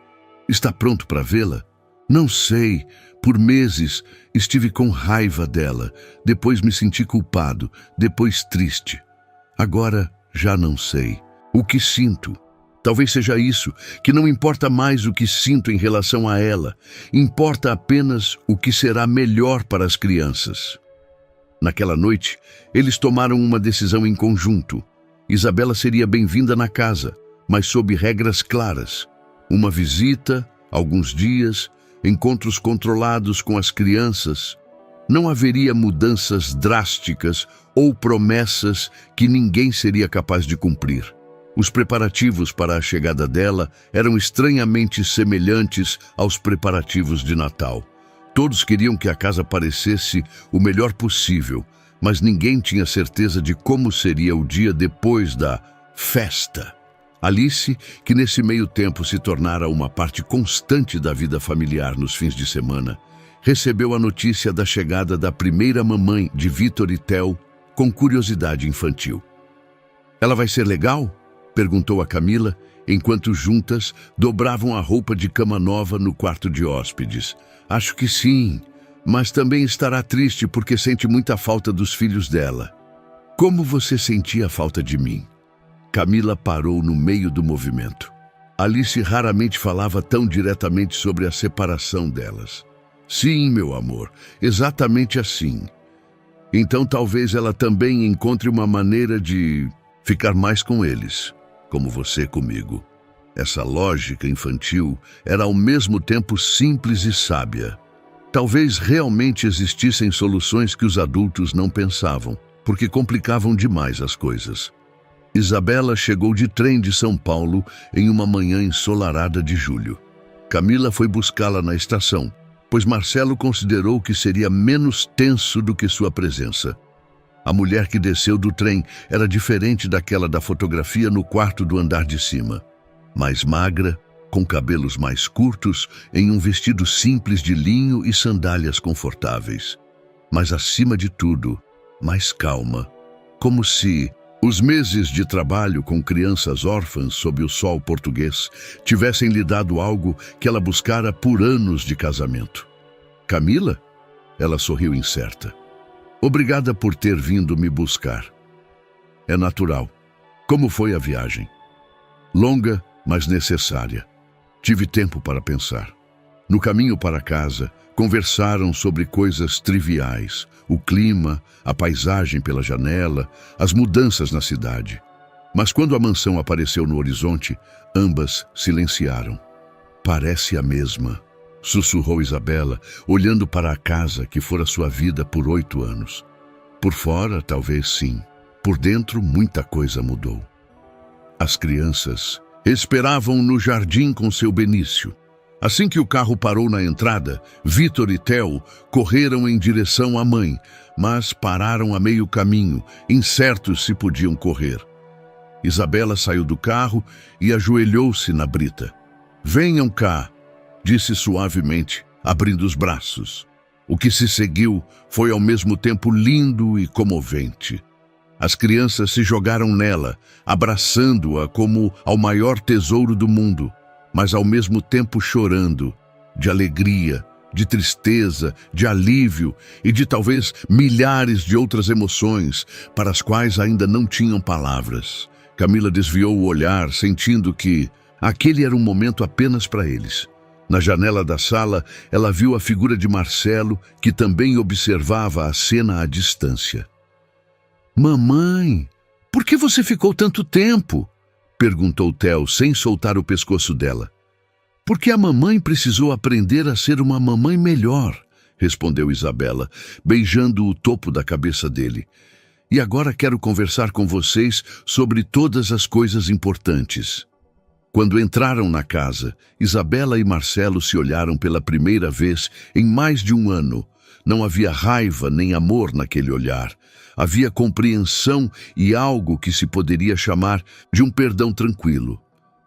Está pronto para vê-la?" "Não sei. Por meses estive com raiva dela. Depois me senti culpado. Depois triste. Agora já não sei. O que sinto? Talvez seja isso, que não importa mais o que sinto em relação a ela. Importa apenas o que será melhor para as crianças." Naquela noite, eles tomaram uma decisão em conjunto. Isabela seria bem-vinda na casa, mas sob regras claras. Uma visita, alguns dias, encontros controlados com as crianças. Não haveria mudanças drásticas ou promessas que ninguém seria capaz de cumprir. Os preparativos para a chegada dela eram estranhamente semelhantes aos preparativos de Natal. Todos queriam que a casa parecesse o melhor possível, mas ninguém tinha certeza de como seria o dia depois da festa. Alice, que nesse meio tempo se tornara uma parte constante da vida familiar nos fins de semana, recebeu a notícia da chegada da primeira mamãe de Vitor e Theo com curiosidade infantil. "Ela vai ser legal?" perguntou a Camila, enquanto juntas dobravam a roupa de cama nova no quarto de hóspedes. "Acho que sim, mas também estará triste porque sente muita falta dos filhos dela." "Como você sentia a falta de mim?" Camila parou no meio do movimento. Alice raramente falava tão diretamente sobre a separação delas. "Sim, meu amor, exatamente assim. Então talvez ela também encontre uma maneira de ficar mais com eles, como você comigo." Essa lógica infantil era ao mesmo tempo simples e sábia. Talvez realmente existissem soluções que os adultos não pensavam, porque complicavam demais as coisas. Isabela chegou de trem de São Paulo em uma manhã ensolarada de julho. Camila foi buscá-la na estação, pois Marcelo considerou que seria menos tenso do que sua presença. A mulher que desceu do trem era diferente daquela da fotografia no quarto do andar de cima. Mais magra, com cabelos mais curtos, em um vestido simples de linho e sandálias confortáveis. Mas, acima de tudo, mais calma, como se os meses de trabalho com crianças órfãs sob o sol português tivessem lhe dado algo que ela buscara por anos de casamento. Camila? Ela sorriu incerta. Obrigada por ter vindo me buscar. É natural. Como foi a viagem? Longa, mas necessária. Tive tempo para pensar. No caminho para casa, conversaram sobre coisas triviais, o clima, a paisagem pela janela, as mudanças na cidade. Mas quando a mansão apareceu no horizonte, ambas silenciaram. Parece a mesma, sussurrou Isabela, olhando para a casa que fora sua vida por 8 anos. Por fora, talvez sim. Por dentro, muita coisa mudou. As crianças esperavam no jardim com seu Benício. Assim que o carro parou na entrada, Vitor e Theo correram em direção à mãe, mas pararam a meio caminho, incertos se podiam correr. Isabela saiu do carro e ajoelhou-se na brita. Venham cá, disse suavemente, abrindo os braços. O que se seguiu foi ao mesmo tempo lindo e comovente. As crianças se jogaram nela, abraçando-a como ao maior tesouro do mundo, mas ao mesmo tempo chorando, de alegria, de tristeza, de alívio e de talvez milhares de outras emoções para as quais ainda não tinham palavras. Camila desviou o olhar, sentindo que aquele era um momento apenas para eles. Na janela da sala, ela viu a figura de Marcelo, que também observava a cena à distância. Mamãe, por que você ficou tanto tempo? Perguntou Theo, sem soltar o pescoço dela. Porque a mamãe precisou aprender a ser uma mamãe melhor, respondeu Isabela, beijando o topo da cabeça dele. E agora quero conversar com vocês sobre todas as coisas importantes. Quando entraram na casa, Isabela e Marcelo se olharam pela primeira vez em mais de 1 ano. Não havia raiva nem amor naquele olhar. Havia compreensão e algo que se poderia chamar de um perdão tranquilo.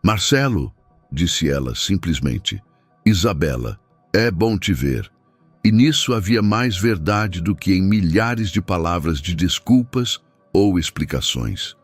Marcelo, disse ela simplesmente. Isabela, é bom te ver. E nisso havia mais verdade do que em milhares de palavras de desculpas ou explicações.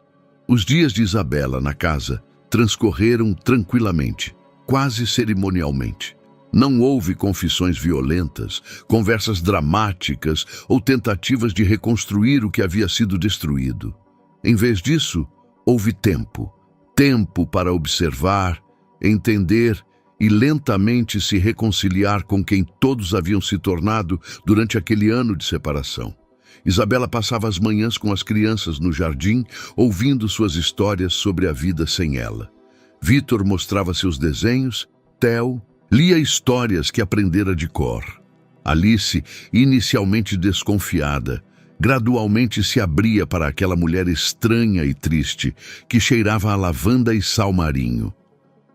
Os dias de Isabela na casa transcorreram tranquilamente, quase cerimonialmente. Não houve confissões violentas, conversas dramáticas ou tentativas de reconstruir o que havia sido destruído. Em vez disso, houve tempo. Tempo para observar, entender e lentamente se reconciliar com quem todos haviam se tornado durante aquele ano de separação. Isabela passava as manhãs com as crianças no jardim, ouvindo suas histórias sobre a vida sem ela. Vitor mostrava seus desenhos, Theo lia histórias que aprendera de cor. Alice, inicialmente desconfiada, gradualmente se abria para aquela mulher estranha e triste, que cheirava a lavanda e sal marinho.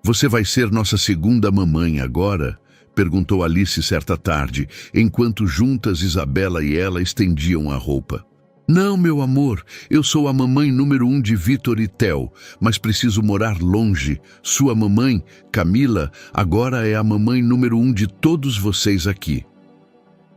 Você vai ser nossa segunda mamãe agora? Perguntou Alice certa tarde, enquanto juntas Isabela e ela estendiam a roupa. Não, meu amor, eu sou a mamãe número 1 de Vitor e Theo, mas preciso morar longe. Sua mamãe, Camila, agora é a mamãe número 1 de todos vocês aqui.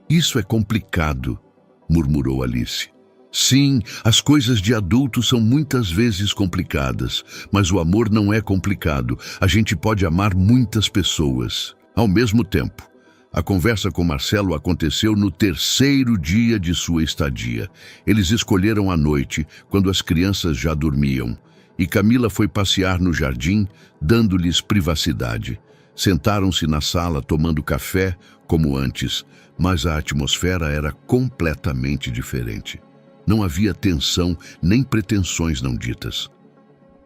Isso é complicado, murmurou Alice. Sim, as coisas de adulto são muitas vezes complicadas, mas o amor não é complicado. A gente pode amar muitas pessoas ao mesmo tempo. A conversa com Marcelo aconteceu no 3º dia de sua estadia. Eles escolheram a noite, quando as crianças já dormiam, e Camila foi passear no jardim, dando-lhes privacidade. Sentaram-se na sala tomando café, como antes, mas a atmosfera era completamente diferente. Não havia tensão nem pretensões não ditas.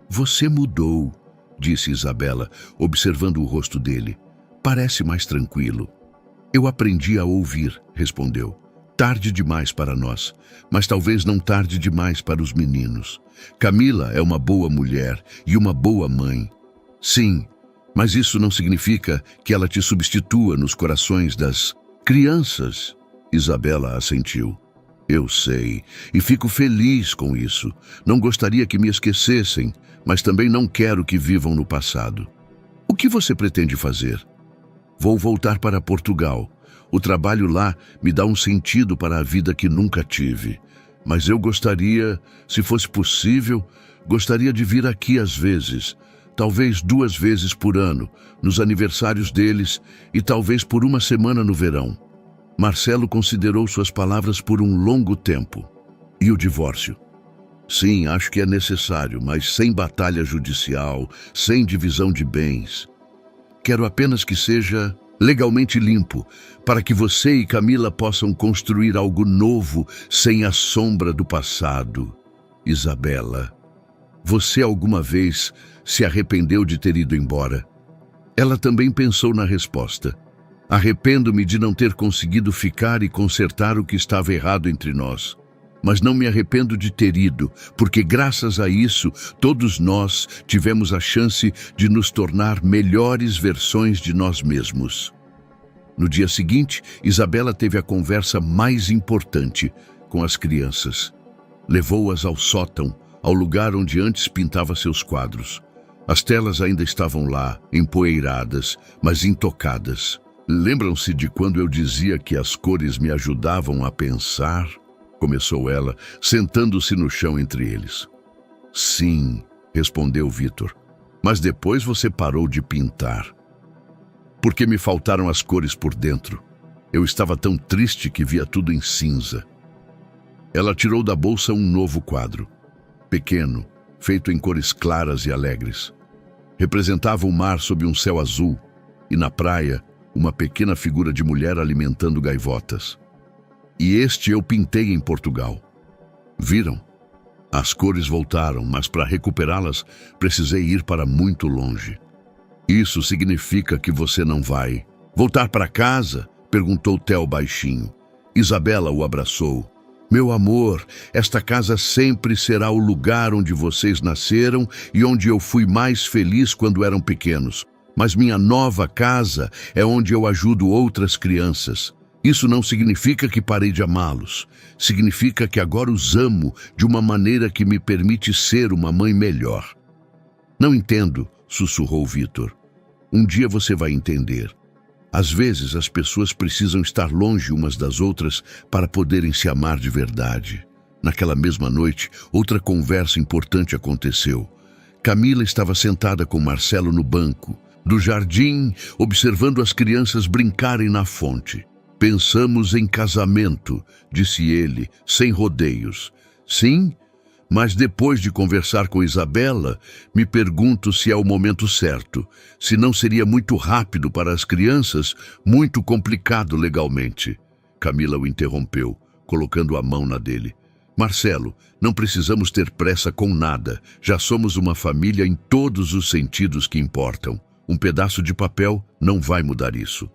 Você mudou, disse Isabela, observando o rosto dele. Parece mais tranquilo. Eu aprendi a ouvir, respondeu. Tarde demais para nós, mas talvez não tarde demais para os meninos. Camila é uma boa mulher e uma boa mãe. Sim, mas isso não significa que ela te substitua nos corações das crianças. Isabela assentiu. Eu sei, e fico feliz com isso. Não gostaria que me esquecessem, mas também não quero que vivam no passado. O que você pretende fazer? Vou voltar para Portugal. O trabalho lá me dá um sentido para a vida que nunca tive. Mas eu gostaria, se fosse possível, gostaria de vir aqui às vezes, talvez 2 vezes por ano, nos aniversários deles e talvez por 1 semana no verão. Marcelo considerou suas palavras por um longo tempo. E o divórcio? Sim, acho que é necessário, mas sem batalha judicial, sem divisão de bens. Quero apenas que seja legalmente limpo, para que você e Camila possam construir algo novo sem a sombra do passado. Isabela, você alguma vez se arrependeu de ter ido embora? Ela também pensou na resposta. Arrependo-me de não ter conseguido ficar e consertar o que estava errado entre nós. Mas não me arrependo de ter ido, porque graças a isso, todos nós tivemos a chance de nos tornar melhores versões de nós mesmos. No dia seguinte, Isabela teve a conversa mais importante com as crianças. Levou-as ao sótão, ao lugar onde antes pintava seus quadros. As telas ainda estavam lá, empoeiradas, mas intocadas. Lembram-se de quando eu dizia que as cores me ajudavam a pensar? Começou ela, sentando-se no chão entre eles. Sim, respondeu Vitor, mas depois você parou de pintar. Porque me faltaram as cores por dentro. Eu estava tão triste que via tudo em cinza. Ela tirou da bolsa um novo quadro, pequeno, feito em cores claras e alegres. Representava o mar sob um céu azul e na praia uma pequena figura de mulher alimentando gaivotas. E este eu pintei em Portugal. Viram? As cores voltaram, mas para recuperá-las, precisei ir para muito longe. Isso significa que você não vai voltar para casa? Perguntou Theo baixinho. Isabela o abraçou. Meu amor, esta casa sempre será o lugar onde vocês nasceram e onde eu fui mais feliz quando eram pequenos. Mas minha nova casa é onde eu ajudo outras crianças. Isso não significa que parei de amá-los. Significa que agora os amo de uma maneira que me permite ser uma mãe melhor. Não entendo, sussurrou Vitor. Um dia você vai entender. Às vezes as pessoas precisam estar longe umas das outras para poderem se amar de verdade. Naquela mesma noite, outra conversa importante aconteceu. Camila estava sentada com Marcelo no banco do jardim, observando as crianças brincarem na fonte. Pensamos em casamento, disse ele, sem rodeios. Sim, mas depois de conversar com Isabela, me pergunto se é o momento certo, se não seria muito rápido para as crianças, muito complicado legalmente. Camila o interrompeu, colocando a mão na dele. Marcelo, não precisamos ter pressa com nada, já somos uma família em todos os sentidos que importam. Um pedaço de papel não vai mudar isso.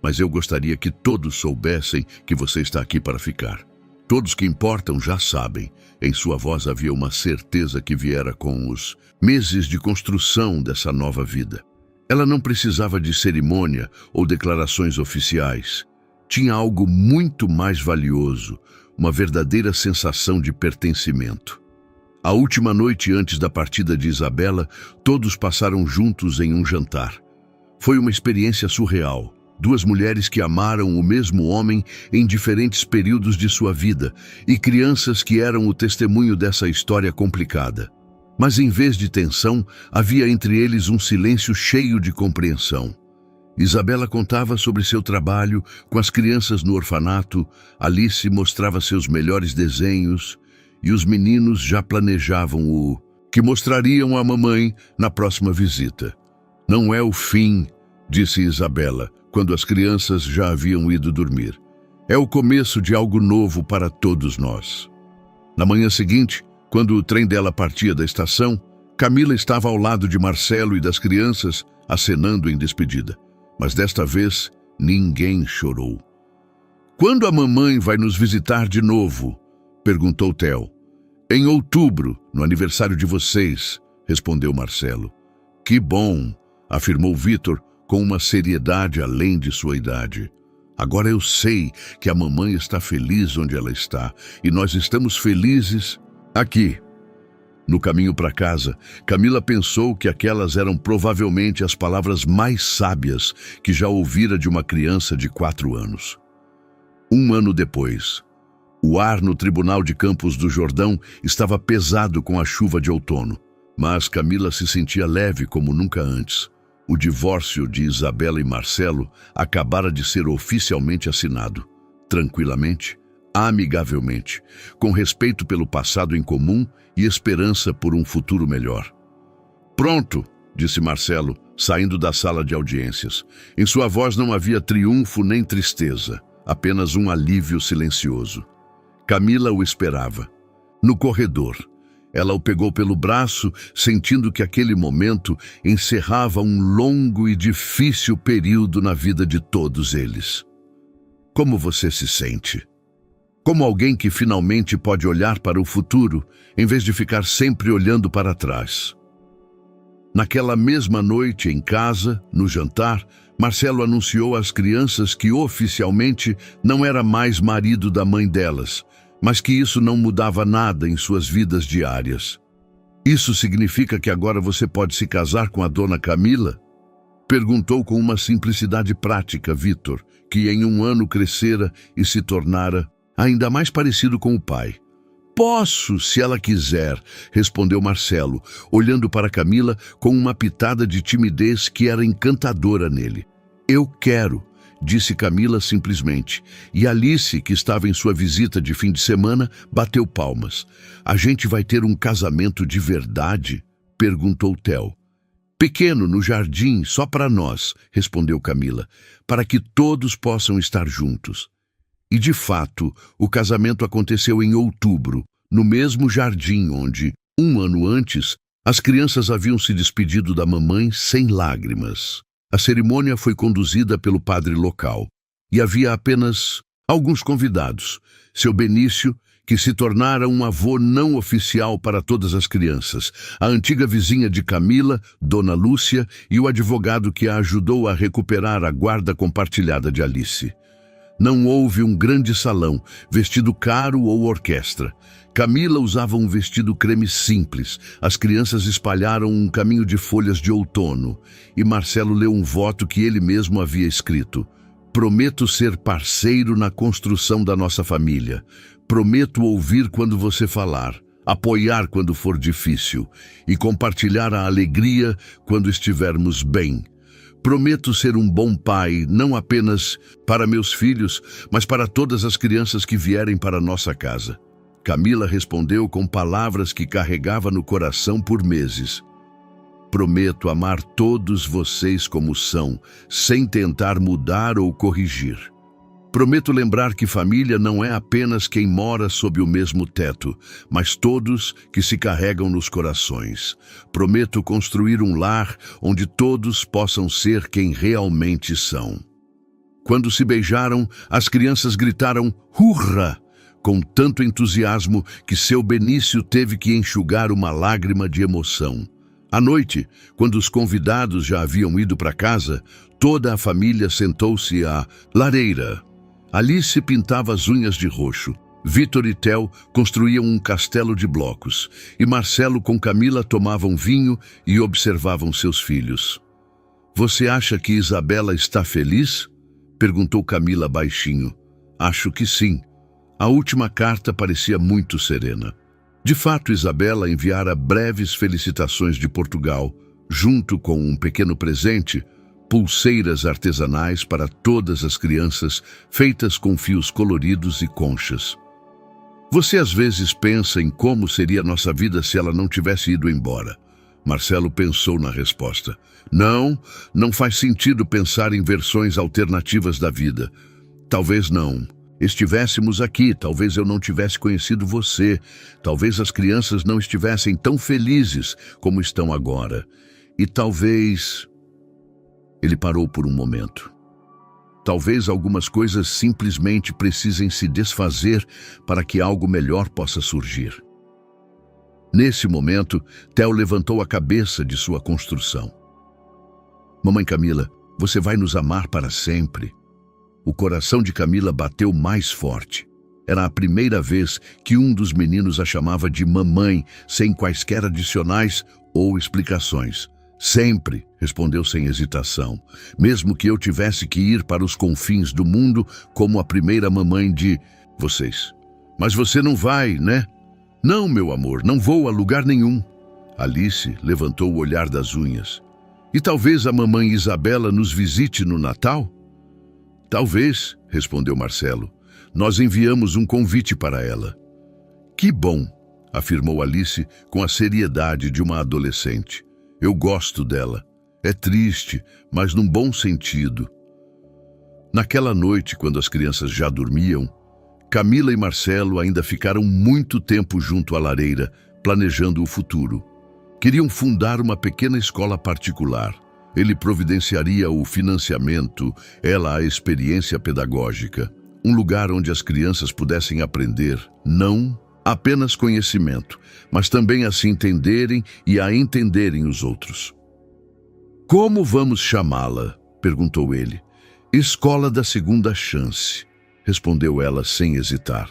Mas eu gostaria que todos soubessem que você está aqui para ficar. Todos que importam já sabem. Em sua voz havia uma certeza que viera com os meses de construção dessa nova vida. Ela não precisava de cerimônia ou declarações oficiais. Tinha algo muito mais valioso, uma verdadeira sensação de pertencimento. A última noite antes da partida de Isabela, todos passaram juntos em um jantar. Foi uma experiência surreal. 2 mulheres que amaram o mesmo homem em diferentes períodos de sua vida e crianças que eram o testemunho dessa história complicada. Mas em vez de tensão, havia entre eles um silêncio cheio de compreensão. Isabela contava sobre seu trabalho com as crianças no orfanato, Alice mostrava seus melhores desenhos e os meninos já planejavam o que mostrariam à mamãe na próxima visita. Não é o fim, disse Isabela, quando as crianças já haviam ido dormir. É o começo de algo novo para todos nós. Na manhã seguinte, quando o trem dela partia da estação, Camila estava ao lado de Marcelo e das crianças, acenando em despedida. Mas desta vez, ninguém chorou. Quando a mamãe vai nos visitar de novo? Perguntou Theo. Em outubro, no aniversário de vocês, respondeu Marcelo. Que bom, afirmou Vitor com uma seriedade além de sua idade. Agora eu sei que a mamãe está feliz onde ela está e nós estamos felizes aqui. No caminho para casa, Camila pensou que aquelas eram provavelmente as palavras mais sábias que já ouvira de uma criança de 4 anos. Um ano depois, o ar no Tribunal de Campos do Jordão estava pesado com a chuva de outono, mas Camila se sentia leve como nunca antes. O divórcio de Isabela e Marcelo acabara de ser oficialmente assinado, tranquilamente, amigavelmente, com respeito pelo passado em comum e esperança por um futuro melhor. Pronto, disse Marcelo, saindo da sala de audiências. Em sua voz não havia triunfo nem tristeza, apenas um alívio silencioso. Camila o esperava. No corredor, ela o pegou pelo braço, sentindo que aquele momento encerrava um longo e difícil período na vida de todos eles. Como você se sente? Como alguém que finalmente pode olhar para o futuro, em vez de ficar sempre olhando para trás. Naquela mesma noite, em casa, no jantar, Marcelo anunciou às crianças que oficialmente não era mais marido da mãe delas, mas que isso não mudava nada em suas vidas diárias. Isso significa que agora você pode se casar com a dona Camila? Perguntou com uma simplicidade prática Vitor, que em um ano crescera e se tornara ainda mais parecido com o pai. Posso, se ela quiser, respondeu Marcelo, olhando para Camila com uma pitada de timidez que era encantadora nele. Eu quero, disse Camila simplesmente, e Alice, que estava em sua visita de fim de semana, bateu palmas. A gente vai ter um casamento de verdade? Perguntou Theo. Pequeno, no jardim, só para nós, respondeu Camila, para que todos possam estar juntos. E, de fato, o casamento aconteceu em outubro, no mesmo jardim onde, um ano antes, as crianças haviam se despedido da mamãe sem lágrimas. A cerimônia foi conduzida pelo padre local, e havia apenas alguns convidados. Seu Benício, que se tornara um avô não oficial para todas as crianças, a antiga vizinha de Camila, Dona Lúcia, e o advogado que a ajudou a recuperar a guarda compartilhada de Alice. Não houve um grande salão, vestido caro ou orquestra. Camila usava um vestido creme simples. As crianças espalharam um caminho de folhas de outono. E Marcelo leu um voto que ele mesmo havia escrito. Prometo ser parceiro na construção da nossa família. Prometo ouvir quando você falar, apoiar quando for difícil e compartilhar a alegria quando estivermos bem. Prometo ser um bom pai, não apenas para meus filhos, mas para todas as crianças que vierem para nossa casa. Camila respondeu com palavras que carregava no coração por meses. Prometo amar todos vocês como são, sem tentar mudar ou corrigir. Prometo lembrar que família não é apenas quem mora sob o mesmo teto, mas todos que se carregam nos corações. Prometo construir um lar onde todos possam ser quem realmente são. Quando se beijaram, as crianças gritaram "Hurra!" com tanto entusiasmo que seu Benício teve que enxugar uma lágrima de emoção. À noite, quando os convidados já haviam ido para casa, toda a família sentou-se à lareira. Alice pintava as unhas de roxo. Vitor e Theo construíam um castelo de blocos. E Marcelo com Camila tomavam vinho e observavam seus filhos. Você acha que Isabela está feliz? Perguntou Camila baixinho. Acho que sim. A última carta parecia muito serena. De fato, Isabela enviara breves felicitações de Portugal, junto com um pequeno presente, pulseiras artesanais para todas as crianças, feitas com fios coloridos e conchas. Você às vezes pensa em como seria nossa vida se ela não tivesse ido embora. Marcelo pensou na resposta. Não faz sentido pensar em versões alternativas da vida. Talvez não estivéssemos aqui, talvez eu não tivesse conhecido você, talvez as crianças não estivessem tão felizes como estão agora. E talvez... Ele parou por um momento. Talvez algumas coisas simplesmente precisem se desfazer para que algo melhor possa surgir. Nesse momento, Theo levantou a cabeça de sua construção. Mamãe Camila, você vai nos amar para sempre. O coração de Camila bateu mais forte. Era a primeira vez que um dos meninos a chamava de mamãe, sem quaisquer adicionais ou explicações. Sempre, respondeu sem hesitação, mesmo que eu tivesse que ir para os confins do mundo como a primeira mamãe de vocês. Mas você não vai, né? Não, meu amor, não vou a lugar nenhum. Alice levantou o olhar das unhas. E talvez a mamãe Isabela nos visite no Natal? Talvez, respondeu Marcelo. Nós enviamos um convite para ela. Que bom, afirmou Alice com a seriedade de uma adolescente. Eu gosto dela. É triste, mas num bom sentido. Naquela noite, quando as crianças já dormiam, Camila e Marcelo ainda ficaram muito tempo junto à lareira, planejando o futuro. Queriam fundar uma pequena escola particular. Ele providenciaria o financiamento, ela a experiência pedagógica. Um lugar onde as crianças pudessem aprender, não apenas conhecimento, mas também a se entenderem e a entenderem os outros. Como vamos chamá-la? Perguntou ele. Escola da Segunda Chance, respondeu ela sem hesitar.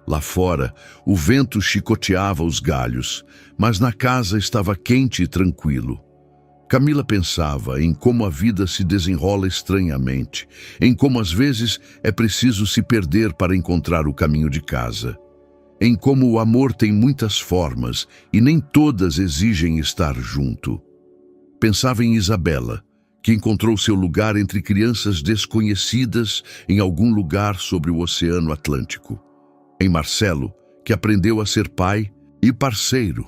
Lá fora, o vento chicoteava os galhos, mas na casa estava quente e tranquilo. Camila pensava em como a vida se desenrola estranhamente, em como às vezes é preciso se perder para encontrar o caminho de casa, em como o amor tem muitas formas e nem todas exigem estar junto. Pensava em Isabela, que encontrou seu lugar entre crianças desconhecidas em algum lugar sobre o Oceano Atlântico. Em Marcelo, que aprendeu a ser pai e parceiro.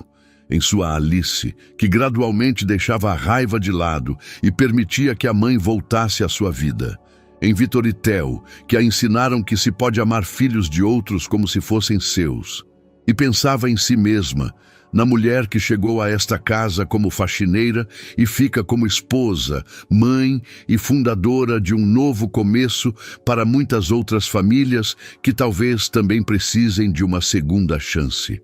Em sua Alice, que gradualmente deixava a raiva de lado e permitia que a mãe voltasse à sua vida. Em Vitor e Theo, que a ensinaram que se pode amar filhos de outros como se fossem seus. E pensava em si mesma, na mulher que chegou a esta casa como faxineira e fica como esposa, mãe e fundadora de um novo começo para muitas outras famílias que talvez também precisem de uma segunda chance.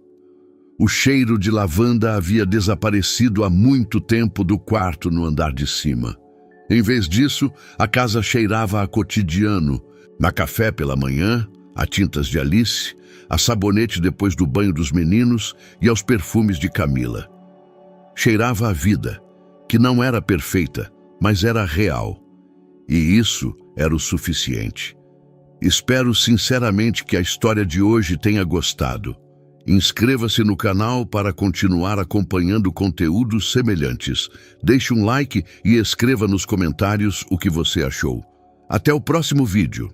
O cheiro de lavanda havia desaparecido há muito tempo do quarto no andar de cima. Em vez disso, a casa cheirava a cotidiano, a café pela manhã, a tintas de Alice, a sabonete depois do banho dos meninos e aos perfumes de Camila. Cheirava a vida, que não era perfeita, mas era real. E isso era o suficiente. Espero sinceramente que a história de hoje tenha gostado. Inscreva-se no canal para continuar acompanhando conteúdos semelhantes. Deixe um like e escreva nos comentários o que você achou. Até o próximo vídeo.